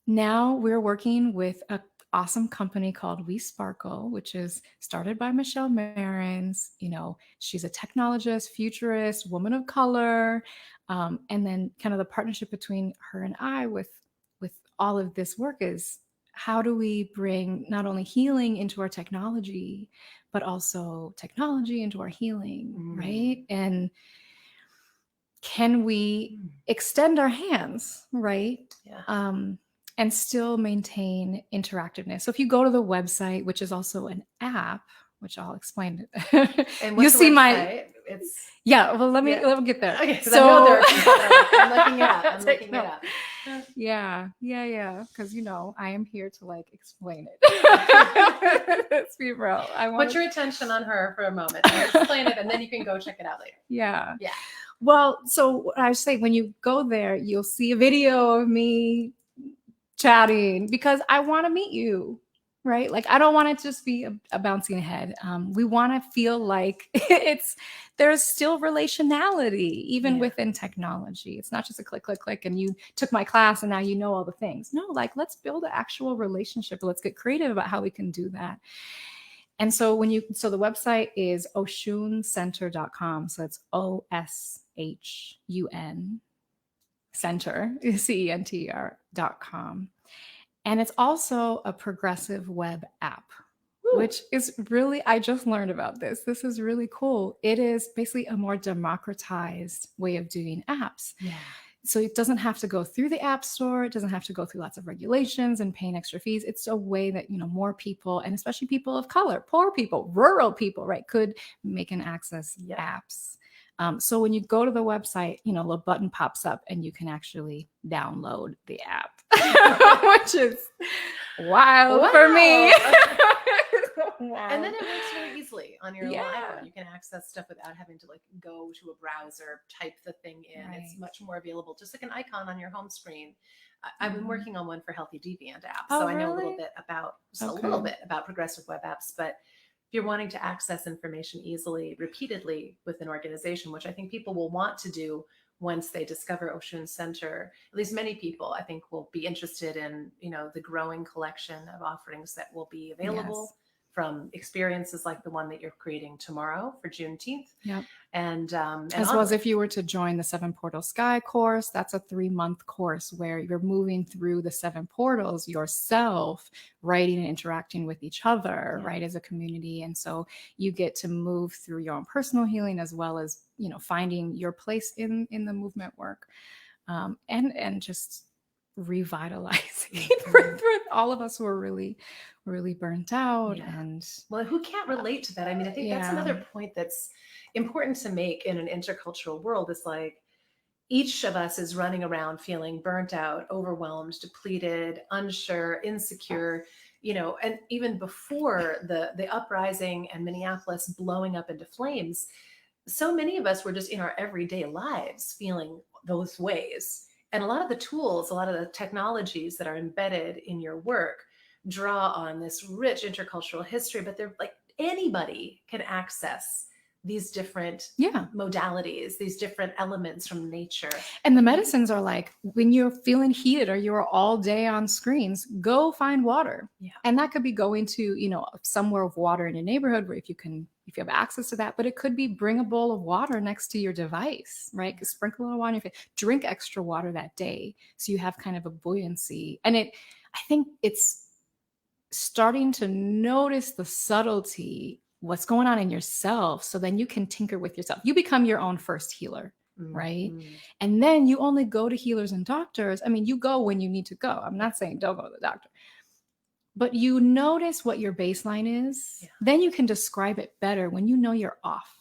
Now we're working with an awesome company called We Sparkle, which is started by Michelle Marins. She's a technologist, futurist, woman of color. And then kind of the partnership between her and I with all of this work is, how do we bring not only healing into our technology, but also technology into our healing, right? And can we extend our hands, right? Yeah. And still maintain interactiveness. So if you go to the website, which is also an app, which I'll explain, And you'll what's the see website? It's well, let me get there. okay, because I know there are people that are like, I'm looking it up. I'm Take looking it note. up. Yeah. Because I am here to like explain it. Let's be real. Put your attention on her for a moment. I'll explain it, and then you can go check it out later. Yeah. Yeah. Well, so I was saying, when you go there, you'll see a video of me chatting, because I want to meet you, right? Like, I don't want it to just be a bouncing head. We want to feel like there's still relationality even within technology. It's not just a click, click, click, and you took my class and now you know all the things. No, like, let's build an actual relationship. Let's get creative about how we can do that. And so the website is oshuncenter.com. So it's OSHUN center, CENTR.com. And it's also a progressive web app, which is really, I just learned about this. This is really cool. It is basically a more democratized way of doing apps. Yeah. So it doesn't have to go through the app store. It doesn't have to go through lots of regulations and paying extra fees. It's a way that, more people, and especially people of color, poor people, rural people, right, could make and access apps. So when you go to the website, a little button pops up and you can actually download the app, which is wild for me. Wow. And then it works really easily on your iPhone. You can access stuff without having to go to a browser, type the thing in. Right. It's much more available, just like an icon on your home screen. I've been working on one for Healthy Deviant apps, so I know a little bit about progressive web apps. But if you're wanting to access information easily, repeatedly with an organization, which I think people will want to do once they discover Oshun Center, at least many people, I think, will be interested in, the growing collection of offerings that will be available from experiences like the one that you're creating tomorrow for Juneteenth. Yep. And as well as if you were to join the 7 Portal Sky course, that's a 3-month course where you're moving through the 7 portals yourself, writing and interacting with each other, right, as a community. And so you get to move through your own personal healing, as well as, finding your place in the movement work, and just revitalizing for all of us who are really, really burnt out. And well, who can't relate to that? I mean, I think that's another point that's important to make in an intercultural world, is like, each of us is running around feeling burnt out, overwhelmed, depleted, unsure, insecure, and even before the uprising and Minneapolis blowing up into flames, so many of us were just in our everyday lives feeling those ways. And a lot of the tools, a lot of the technologies that are embedded in your work draw on this rich intercultural history, but they're like, anybody can access these different Yeah. modalities, these different elements from nature. And the medicines are like, when you're feeling heated or you're all day on screens, go find water. Yeah. And that could be going to, somewhere of water in your neighborhood where if you have access to that, but it could be bring a bowl of water next to your device, right? Sprinkle a little water on your face, drink extra water that day. So you have kind of a buoyancy. And I think it's starting to notice the subtlety, what's going on in yourself. So then you can tinker with yourself. You become your own first healer. Right. And then you only go to healers and doctors. I mean, you go when you need to go. I'm not saying don't go to the doctor, but you notice what your baseline is. Yeah. Then you can describe it better when you know you're off.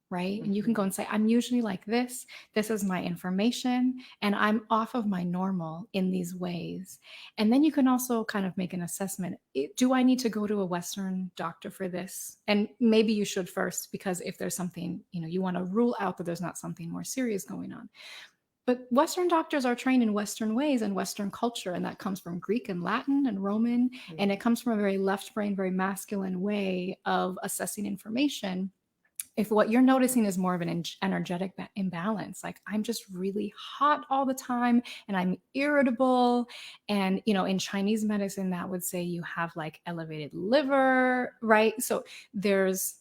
Right. And you can go and say, I'm usually like this. This is my information. And I'm off of my normal in these ways. And then you can also kind of make an assessment. Do I need to go to a Western doctor for this? And maybe you should first, because if there's something, you want to rule out that there's not something more serious going on. But Western doctors are trained in Western ways and Western culture. And that comes from Greek and Latin and Roman. Mm-hmm. And it comes from a very left brain, very masculine way of assessing information. If what you're noticing is more of an energetic imbalance, like I'm just really hot all the time and I'm irritable. And, in Chinese medicine, that would say you have like elevated liver, right? So there's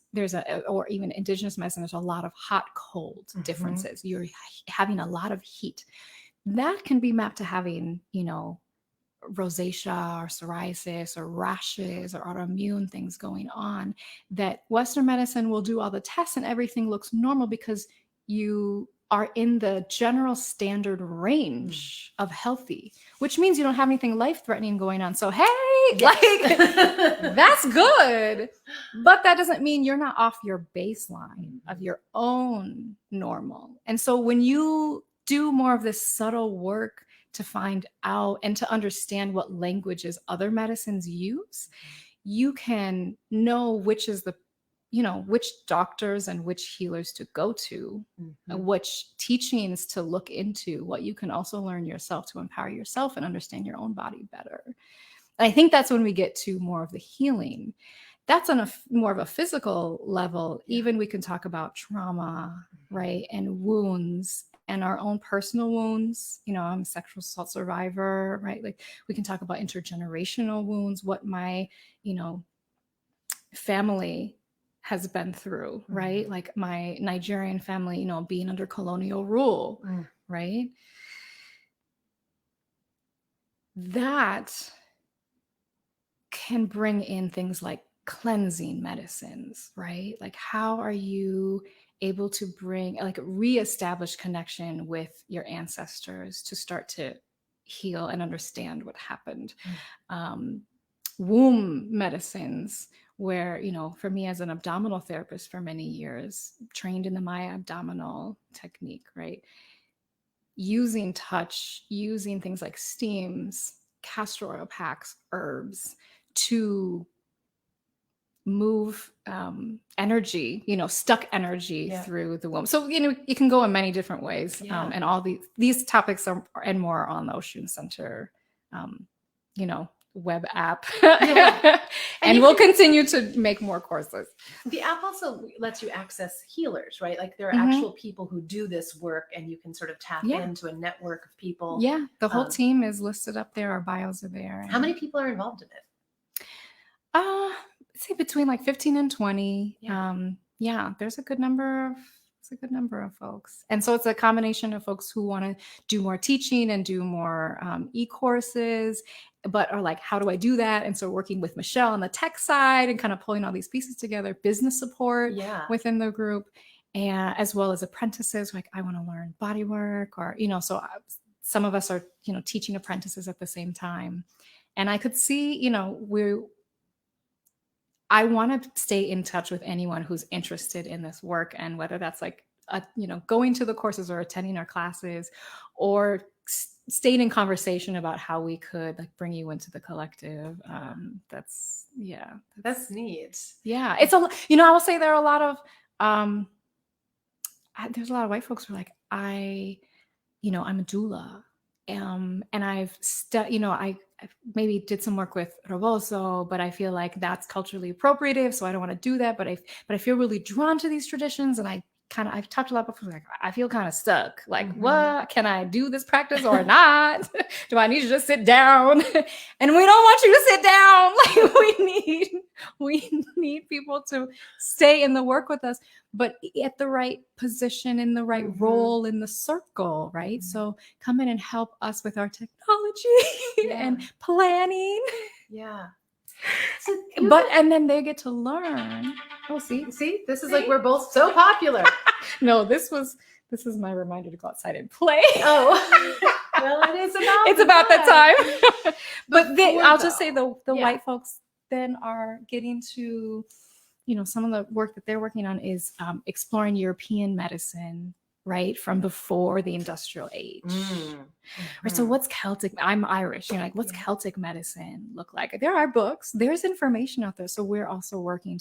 or even indigenous medicine, there's a lot of hot cold differences. You're having a lot of heat. That can be mapped to having, rosacea or psoriasis or rashes or autoimmune things going on, that Western medicine will do all the tests and everything looks normal because you are in the general standard range of healthy, which means you don't have anything life-threatening going on. So, hey, that's good. But that doesn't mean you're not off your baseline of your own normal. And so when you do more of this subtle work to find out and to understand what languages other medicines use, you can know which is the, which doctors and which healers to go to, and which teachings to look into, what you can also learn yourself to empower yourself and understand your own body better. And I think that's when we get to more of the healing. That's on more of a physical level. Even we can talk about trauma, right? And wounds and our own personal wounds. I'm a sexual assault survivor, right? Like we can talk about intergenerational wounds, what my, family has been through, right? Like my Nigerian family, being under colonial rule, right? That can bring in things like cleansing medicines, right? Like how are you able to reestablish connection with your ancestors to start to heal and understand what happened? Womb medicines, where, for me as an abdominal therapist for many years, trained in the Maya abdominal technique, right? Using touch, using things like steams, castor oil packs, herbs to move energy, stuck energy through the womb. So, you can go in many different ways. And all these topics are and more on the Oshun Center, web app. And we'll continue to make more courses. The app also lets you access healers, right? Like there are actual people who do this work and you can sort of tap into a network of people. Yeah. The whole team is listed up there. Our bios are there. How many people are involved in it? Say between like 15 and 20. There's a good number of folks. And so it's a combination of folks who want to do more teaching and do more e-courses, but are like, how do I do that? And so working with Michelle on the tech side and kind of pulling all these pieces together, business support within the group, and as well as apprentices, like I want to learn body work or, so some of us are, teaching apprentices at the same time. And I could see, I want to stay in touch with anyone who's interested in this work, and whether that's like, going to the courses or attending our classes, or staying in conversation about how we could like bring you into the collective. That's neat. Yeah, it's I will say there are a lot of there's a lot of white folks who are like, I'm a doula. And I maybe did some work with Rebozo, but I feel like that's culturally appropriative, so I don't want to do that. But I feel really drawn to these traditions, and I've talked a lot before. Like I feel kind of stuck. Like, what can I do this practice or not? Do I need to just sit down? And we don't want you to sit down. Like we need people to stay in the work with us, but at the right position, in the right role in the circle, right? So come in and help us with our technology and planning. Yeah. And then they get to learn. Oh, see, this is like we're both so popular. No, this is my reminder to go outside and play. Oh, well, it's about that time. But I'll just say the white folks then are getting to, some of the work that they're working on is exploring European medicine, right, from before the industrial age. Right, so what's Celtic? I'm Irish. What's Celtic medicine look like? There are books. There's information out there. So we're also working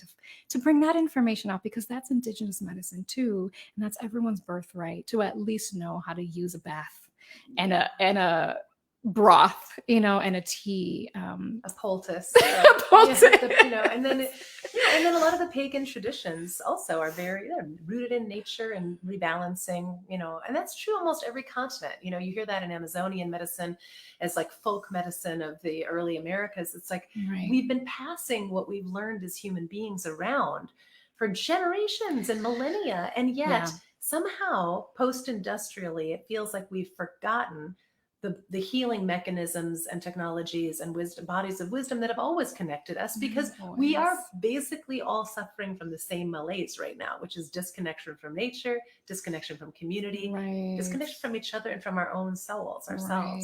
to bring that information out, because that's indigenous medicine too, and that's everyone's birthright to at least know how to use a bath and a broth, and a tea, a poultice, and then a lot of the pagan traditions also are very rooted in nature and rebalancing, and that's true almost every continent. You hear that in Amazonian medicine as like folk medicine of the early Americas. It's like we've been passing what we've learned as human beings around for generations and millennia, and yet somehow post-industrially it feels like we've forgotten the healing mechanisms and technologies and bodies of wisdom that have always connected us, because we are basically all suffering from the same malaise right now, which is disconnection from nature, disconnection from community, disconnection from each other and from our own souls, ourselves.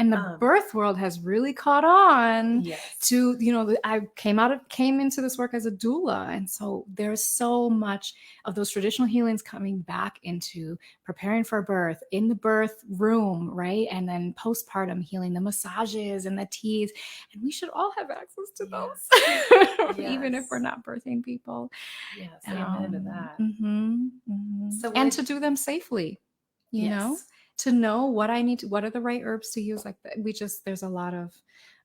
And the birth world has really caught on to, I came into this work as a doula. And so there's so much of those traditional healings coming back into preparing for birth, in the birth room, right? And then postpartum healing, the massages and the teas. And we should all have access to those, even if we're not birthing people. Yes, amen to that. So and to do them safely, you know? To know what I need to, what are the right herbs to use. Like there's a lot of,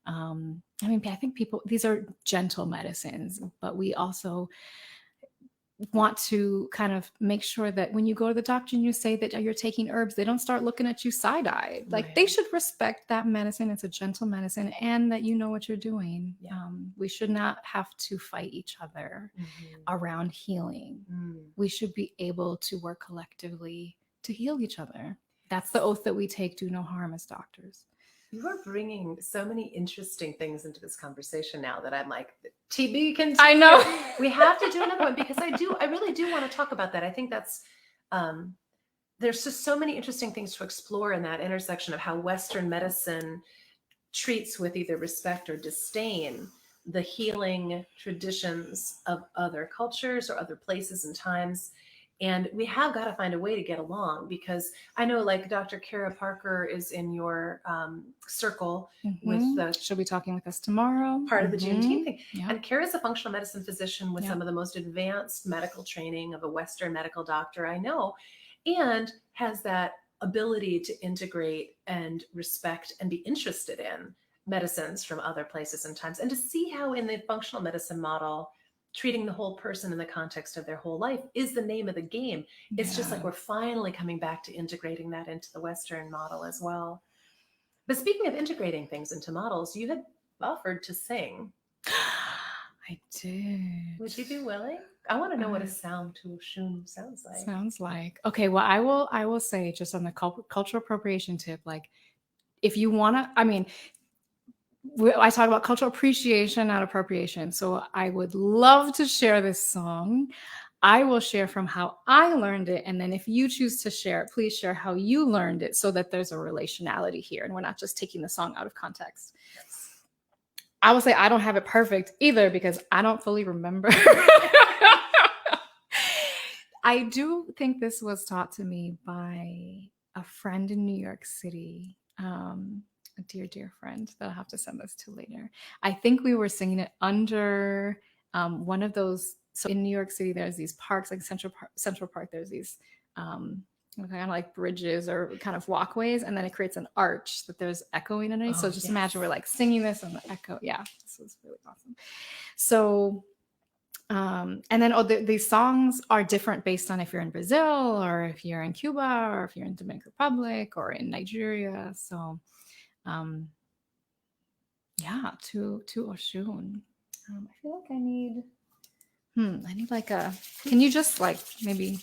I think these are gentle medicines, but we also want to kind of make sure that when you go to the doctor and you say that you're taking herbs, they don't start looking at you side-eyed. Like they should respect that medicine. It's a gentle medicine, and that you know what you're doing. We should not have to fight each other around healing. We should be able to work collectively to heal each other. That's the oath that we take: do no harm as doctors. You are bringing so many interesting things into this conversation now that I'm like, TB can. I know. We have to do another one, because I really do want to talk about that. I think that's, there's just so many interesting things to explore in that intersection of how Western medicine treats with either respect or disdain the healing traditions of other cultures or other places and times. And we have got to find a way to get along, because I know like Dr. Kara Parker is in your circle with she'll be talking with us tomorrow. Part of the Juneteenth thing. And Kara's a functional medicine physician with some of the most advanced medical training of a Western medical doctor I know, and has that ability to integrate and respect and be interested in medicines from other places and times, and to see how in the functional medicine model, treating the whole person in the context of their whole life is the name of the game. It's just like we're finally coming back to integrating that into the Western model as well. But speaking of integrating things into models, you had offered to sing. I did. Would you be willing? I want to know what a sound to Oshun sounds like. Okay, well, I will say, just on the cultural appropriation tip, like if you want to, I talk about cultural appreciation, not appropriation. So I would love to share this song. I will share from how I learned it. And then if you choose to share it, please share how you learned it, so that there's a relationality here and we're not just taking the song out of context. I will say I don't have it perfect either, because I don't fully remember. I do think this was taught to me by a friend in New York City. A dear friend that I'll have to send this to later. I think we were singing it under one of those. So in New York City, there's these parks, like Central Park. There's these kind of like bridges or kind of walkways, and then it creates an arch that there's echoing underneath. So Oh, just yes. imagine we're like singing this and the echo. Yeah, this is really awesome. So, and then these songs are different based on if you're in Brazil or if you're in Cuba or if you're in Dominican Republic or in Nigeria. So, um, yeah, to Oshun. I feel like I need like a. Can you just like maybe,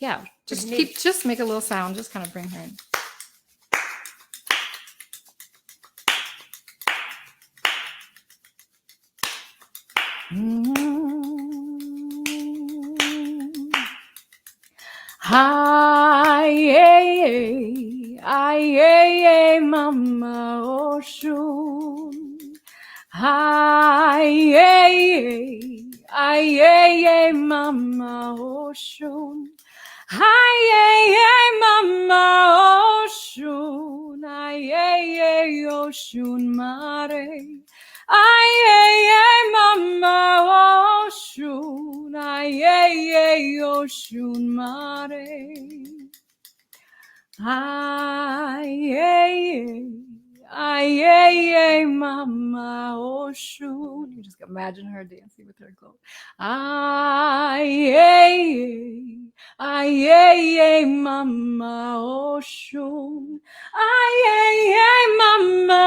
yeah, just make a little sound, just kind of bring her in. Hi, Mama Oshun. Hi, Mama Oshun. Hi, Mama Oshun. Hi, Oshun Mare. Ay, Mama Oshun, ay, Oshun Mare. Ay, Mama Oshun. You just imagine her dancing with her globe. Ay, Mama Oshun. Ay, Mama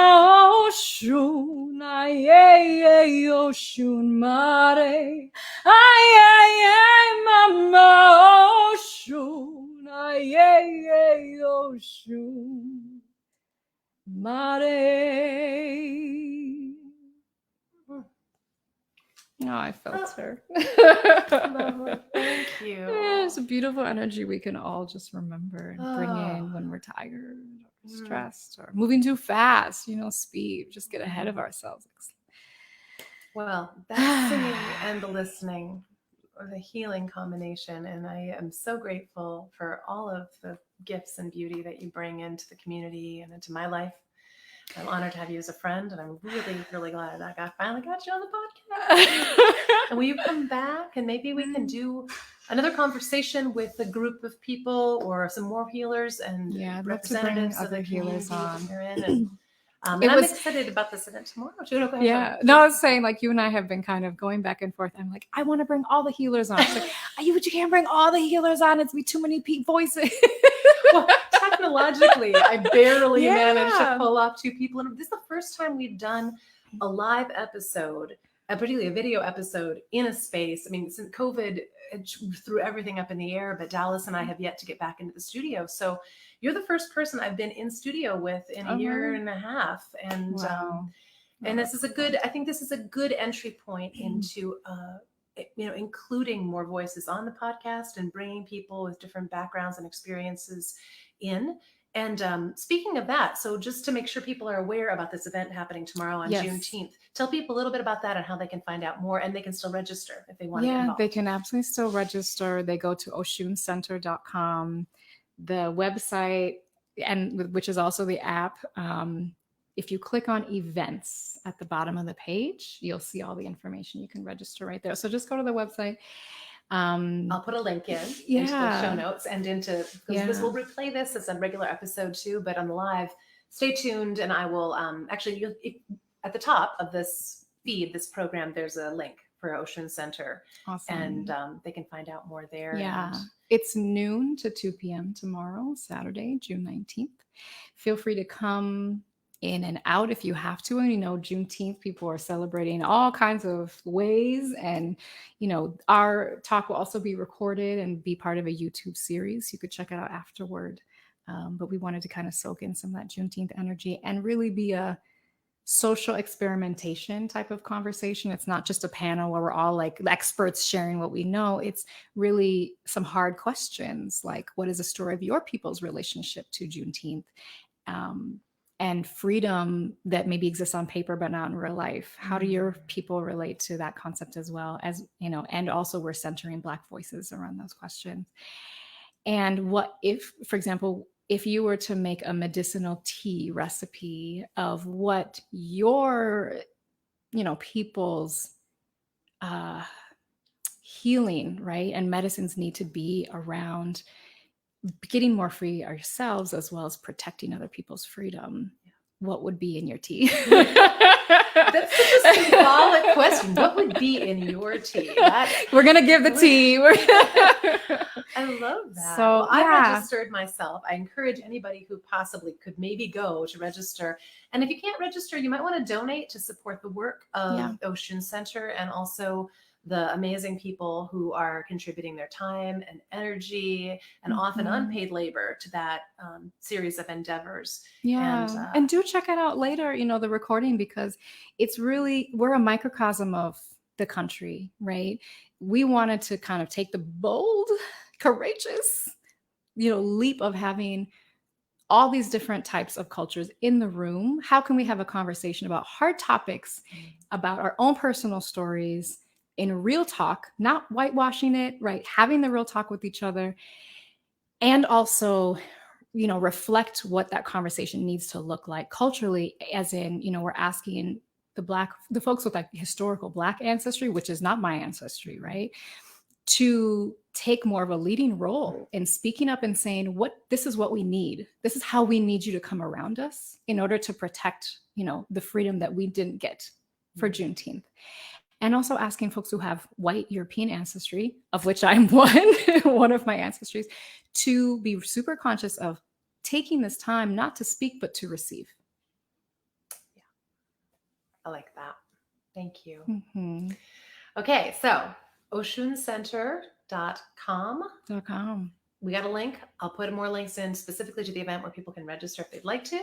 Oshun. Ay, Oshun Mare. Ay, Mama Oshun. Ay, Oshun Mare. Oh, I felt her. Lovely. Thank you. Yeah, it's a beautiful energy we can all just remember and bring in when we're tired or stressed or moving too fast. Speed. Just get ahead of ourselves. Well, that singing and the listening are the healing combination, and I am so grateful for all of the gifts and beauty that you bring into the community and into my life. I'm honored to have you as a friend, and I'm really, really glad that I finally got you on the podcast. And will you come back, and maybe we can do another conversation with a group of people or some more healers and representatives of the healers on. You're in. And I'm excited about this event tomorrow. Yeah. No, I was saying, like, you and I have been kind of going back and forth. I'm like, I want to bring all the healers on. It's like, but you can't bring all the healers on. It's be too many voices. Well, technologically, I barely managed to pull off 2 people. And this is the first time we've done a live episode, particularly a video episode in a space. I mean, since COVID threw everything up in the air, but Dallas and I have yet to get back into the studio. So you're the first person I've been in studio with in a year and a half. And and this is I think this is a good entry point into including more voices on the podcast and bringing people with different backgrounds and experiences in. And speaking of that, so just to make sure people are aware about this event happening tomorrow on Juneteenth, tell people a little bit about that and how they can find out more, and they can still register if they want to get involved. Yeah, they can absolutely still register. They go to oshuncenter.com, the website, and which is also the app. If you click on events at the bottom of the page, you'll see all the information. You can register right there. So just go to the website. I'll put a link into the show notes and because this will replay this as a regular episode too, but on the live, stay tuned, and I will at the top of this feed, this program, there's a link for Ocean Center. Awesome. And they can find out more there. Yeah. It's noon to 2 p.m. tomorrow, Saturday, June 19th. Feel free to come in and out if you have to. And Juneteenth, people are celebrating all kinds of ways, and our talk will also be recorded and be part of a YouTube series. You could check it out afterward. But we wanted to kind of soak in some of that Juneteenth energy and really be a social experimentation type of conversation. It's not just a panel where we're all like experts sharing what we know. It's really some hard questions, like, what is the story of your people's relationship to Juneteenth? And freedom that maybe exists on paper but not in real life. How do your people relate to that concept as well? As and also we're centering Black voices around those questions. And what if, for example, if you were to make a medicinal tea recipe of what your people's healing, right, and medicines need to be around getting more free ourselves as well as protecting other people's freedom, what would be in your tea? That's such a symbolic question. What would be in your tea? We're going to give the tea. I love that. So, well, I yeah. registered myself. I encourage anybody who possibly could maybe go to register. And if you can't register, you might want to donate to support the work of Oshun Center and also the amazing people who are contributing their time and energy and often unpaid labor to that series of endeavors. Yeah. And do check it out later, the recording, because it's really, we're a microcosm of the country, right? We wanted to kind of take the bold, courageous, leap of having all these different types of cultures in the room. How can we have a conversation about hard topics, about our own personal stories, in real talk, not whitewashing it, right? Having the real talk with each other, and also, reflect what that conversation needs to look like culturally, as in, we're asking the folks with like historical Black ancestry, which is not my ancestry, right? To take more of a leading role in speaking up and saying, this is what we need. This is how we need you to come around us in order to protect, the freedom that we didn't get for Juneteenth. And also asking folks who have white European ancestry, of which I'm one of my ancestries, to be super conscious of taking this time not to speak, but to receive. Yeah, I like that. Thank you. Mm-hmm. Okay, so oshuncenter.com. We got a link. I'll put more links in specifically to the event where people can register if they'd like to.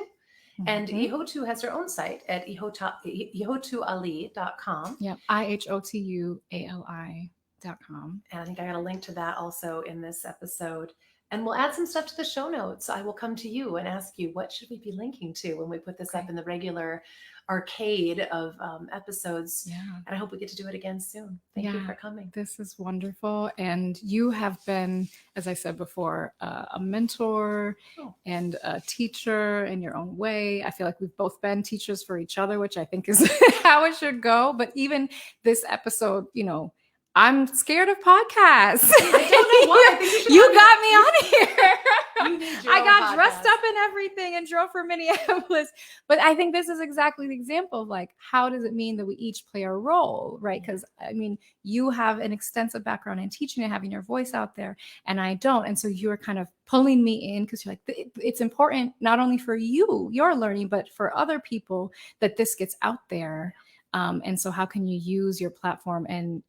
And Ihotu has their own site at ihotuali.com. Yeah, ihotuali.com. And I think I got a link to that also in this episode. And we'll add some stuff to the show notes. I will come to you and ask you, what should we be linking to when we put this up in the regular arcade of episodes? Yeah. And I hope we get to do it again soon. Thank you for coming. This is wonderful. And you have been, as I said before, a mentor and a teacher in your own way. I feel like we've both been teachers for each other, which I think is how it should go. But even this episode, I'm scared of podcasts. I don't know why. I think you got me on here. I got dressed up in everything and drove for Minneapolis. But I think this is exactly the example of like, how does it mean that we each play a role, right? Because you have an extensive background in teaching and having your voice out there, and I don't. And so you're kind of pulling me in because you're like, it's important not only for your learning, but for other people that this gets out there. And so how can you use your platform and,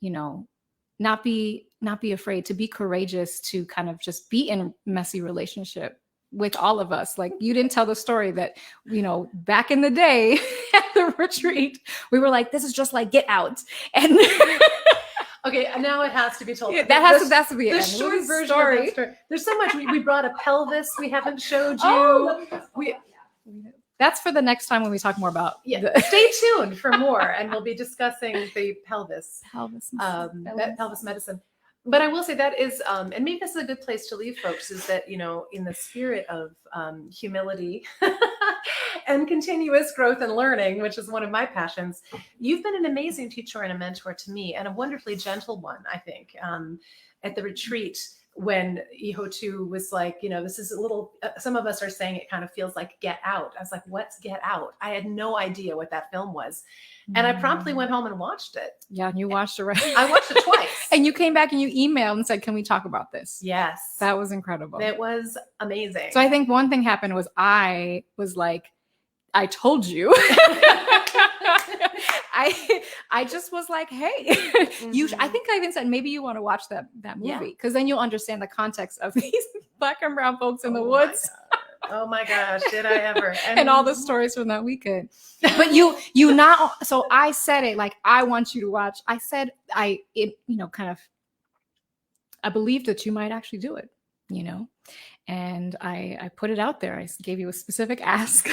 not be afraid, to be courageous, to kind of just be in a messy relationship with all of us. Like, you didn't tell the story that, back in the day at the retreat, we were like, this is just like Get Out. And okay, now it has to be told. Yeah, that has to be the short version of that story. There's so much. We brought a pelvis we haven't showed you. That's for the next time when we talk more about. Stay tuned for more, and we'll be discussing the pelvis medicine. But I will say that is, and maybe this is a good place to leave folks, is that, in the spirit of humility and continuous growth and learning, which is one of my passions, you've been an amazing teacher and a mentor to me, and a wonderfully gentle one, I think, at the retreat. When Ihotu was like, this is a little, some of us are saying it kind of feels like Get Out. I was like, what's Get Out? I had no idea what that film was. And I promptly went home and watched it. Yeah, and you watched it, right? I watched it twice. And you came back and you emailed and said, can we talk about this? Yes. That was incredible. It was amazing. So I think one thing happened was I was like, I told you. I just was like, hey, I think I even said, maybe you want to watch that movie, because then you'll understand the context of these Black and brown folks in the woods. Oh my gosh, did I ever? And all the stories from that weekend. But so I said it like, I want you to watch. I said, I believed that you might actually do it, and I put it out there. I gave you a specific ask.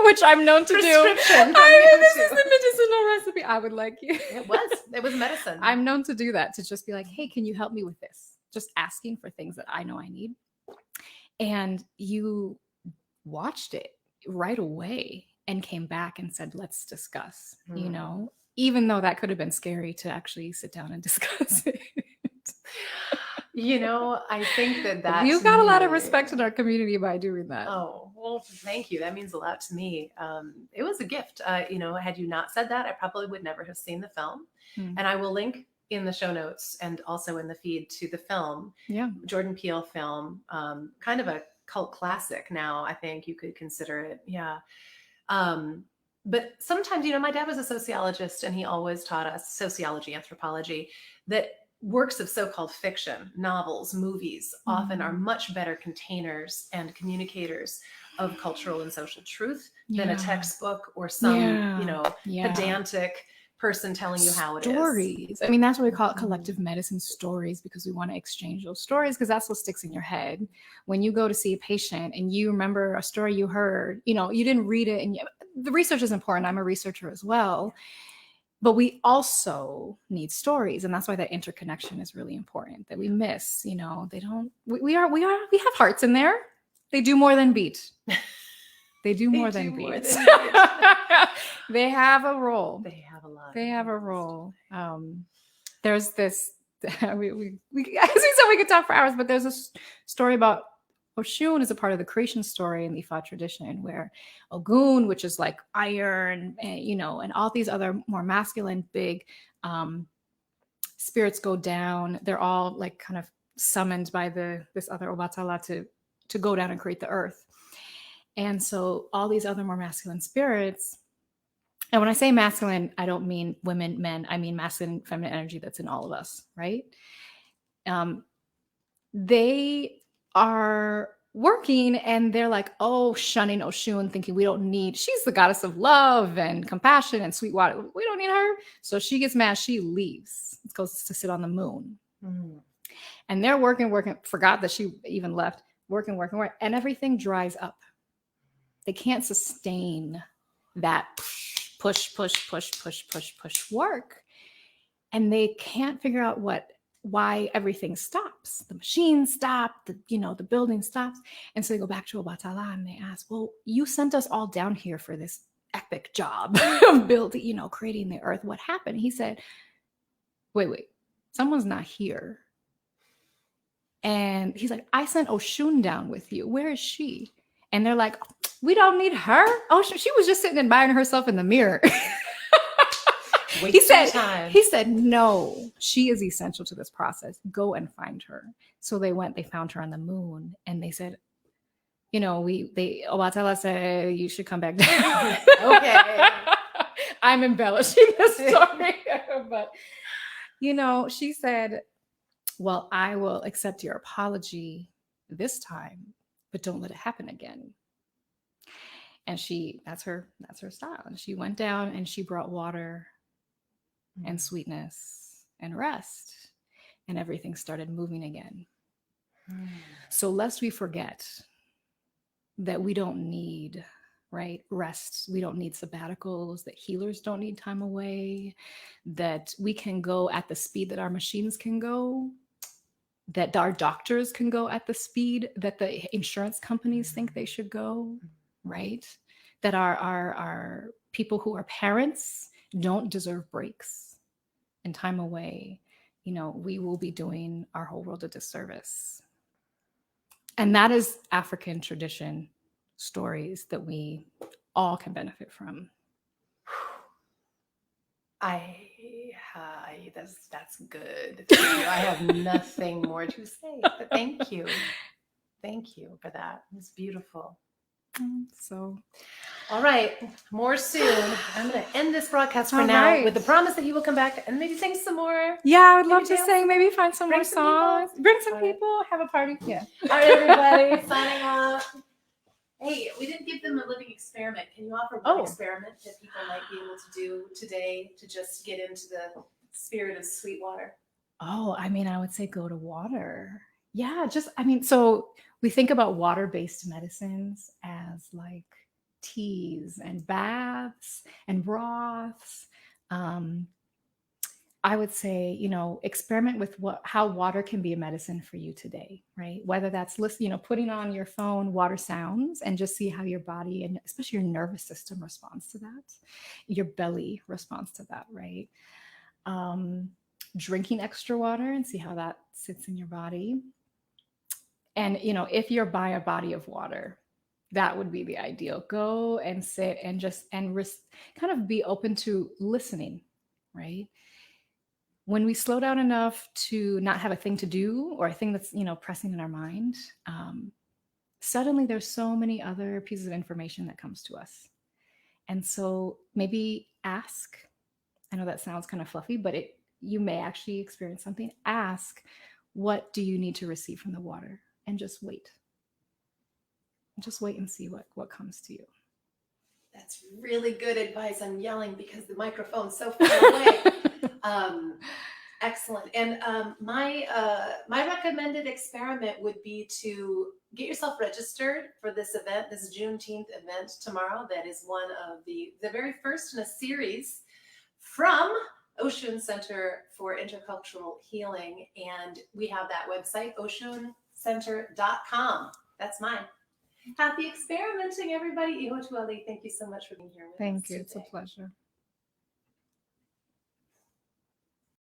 Which I'm known to do. This is the medicinal recipe. I would like you. It was medicine. I'm known to do that, to just be like, hey, can you help me with this? Just asking for things that I know I need. And you watched it right away and came back and said, let's discuss, even though that could have been scary to actually sit down and discuss it. I think that You've to got a lot of me- respect in our community by doing that. Oh, well, thank you. That means a lot to me. It was a gift. Had you not said that, I probably would never have seen the film. Hmm. And I will link in the show notes and also in the feed to the film, Yeah. Jordan Peele film, kind of a cult classic now, I think you could consider it. Yeah. But sometimes, my dad was a sociologist and he always taught us sociology, anthropology, that works of so-called fiction, novels, movies often are much better containers and communicators of cultural and social truth than a textbook or some, pedantic person telling you how it is. Stories. I mean, that's what we call it collective medicine stories, because we want to exchange those stories, because that's what sticks in your head. When you go to see a patient and you remember a story you heard, you didn't read it, and the research is important. I'm a researcher as well. But we also need stories, and that's why that interconnection is really important that we miss. They don't. We have hearts in there. They do more than beat. They do more than beat. They have a role. They have a lot. They have a role. There's this. As we said, we could talk for hours, but there's a story about Oshun is a part of the creation story in the Ifa tradition, where Ogun, which is like iron, and all these other more masculine big spirits go down. They're all like kind of summoned by this other Obatala to go down and create the earth. And so all these other more masculine spirits, and when I say masculine, I don't mean women, men. I mean masculine, feminine energy that's in all of us, right? They are working and they're like, shunning Oshun, thinking she's the goddess of love and compassion and sweet water. We don't need her. So she gets mad. She leaves, goes to sit on the moon. And they're working, forgot that she even left, working, and everything dries up. They can't sustain that push work. And they can't figure out why everything stops. The machines stop, the building stops. And so they go back to Obatala and they ask, well, you sent us all down here for this epic job of building, creating the earth. What happened? He said, wait, someone's not here. And he's like, I sent Oshun down with you. Where is she? And they're like, we don't need her. Oh, she was just sitting admiring herself in the mirror. He said, no, she is essential to this process. Go and find her. So they found her on the moon, and they said, Obatala said, you should come back down. Okay. I'm embellishing the story. But, she said, well, I will accept your apology this time, but don't let it happen again. And that's her style. And she went down and she brought water and sweetness and rest, and everything started moving again. So lest we forget that we don't need rest, we don't need sabbaticals, that healers don't need time away, that we can go at the speed that our machines can go, that our doctors can go at the speed that the insurance companies think they should go, right? That our people who are parents don't deserve breaks and time away. We will be doing our whole world a disservice. And that is African tradition stories that we all can benefit from. That's good. I have nothing more to say, but thank you for that. It's beautiful. So, all right, more soon. I'm going to end this broadcast for now with the promise that you will come back and maybe sing some more. Yeah, I would love to sing. Maybe find some more songs. Bring some people. Have a party. Yeah. All right, everybody, signing off. Hey, we didn't give them a living experiment. Can you offer one experiment that people might be able to do today to just get into the spirit of sweet water? I would say go to water. Yeah, so we think about water-based medicines as like teas and baths and broths. I would say, experiment with how water can be a medicine for you today, right? Whether that's putting on your phone water sounds and just see how your body and especially your nervous system responds to that. Your belly responds to that, right? drinking extra water and see how that sits in your body. And, if you're by a body of water, that would be the ideal. Go and sit and kind of be open to listening, right? When we slow down enough to not have a thing to do or a thing that's, pressing in our mind, suddenly there's so many other pieces of information that comes to us. And so maybe ask. I know that sounds kind of fluffy, but you may actually experience something. Ask, what do you need to receive from the water? And just wait. Just wait and see what comes to you. That's really good advice. I'm yelling because the microphone's so far away. Excellent. And my recommended experiment would be to get yourself registered for this event, this Juneteenth event tomorrow. That is one of the very first in a series from Oshun Center for Intercultural Healing. And we have that website, oshuncenter.com. That's mine. Happy experimenting, everybody. Ihotu Ali, thank you so much for being here with us. Thank you. Today. It's a pleasure.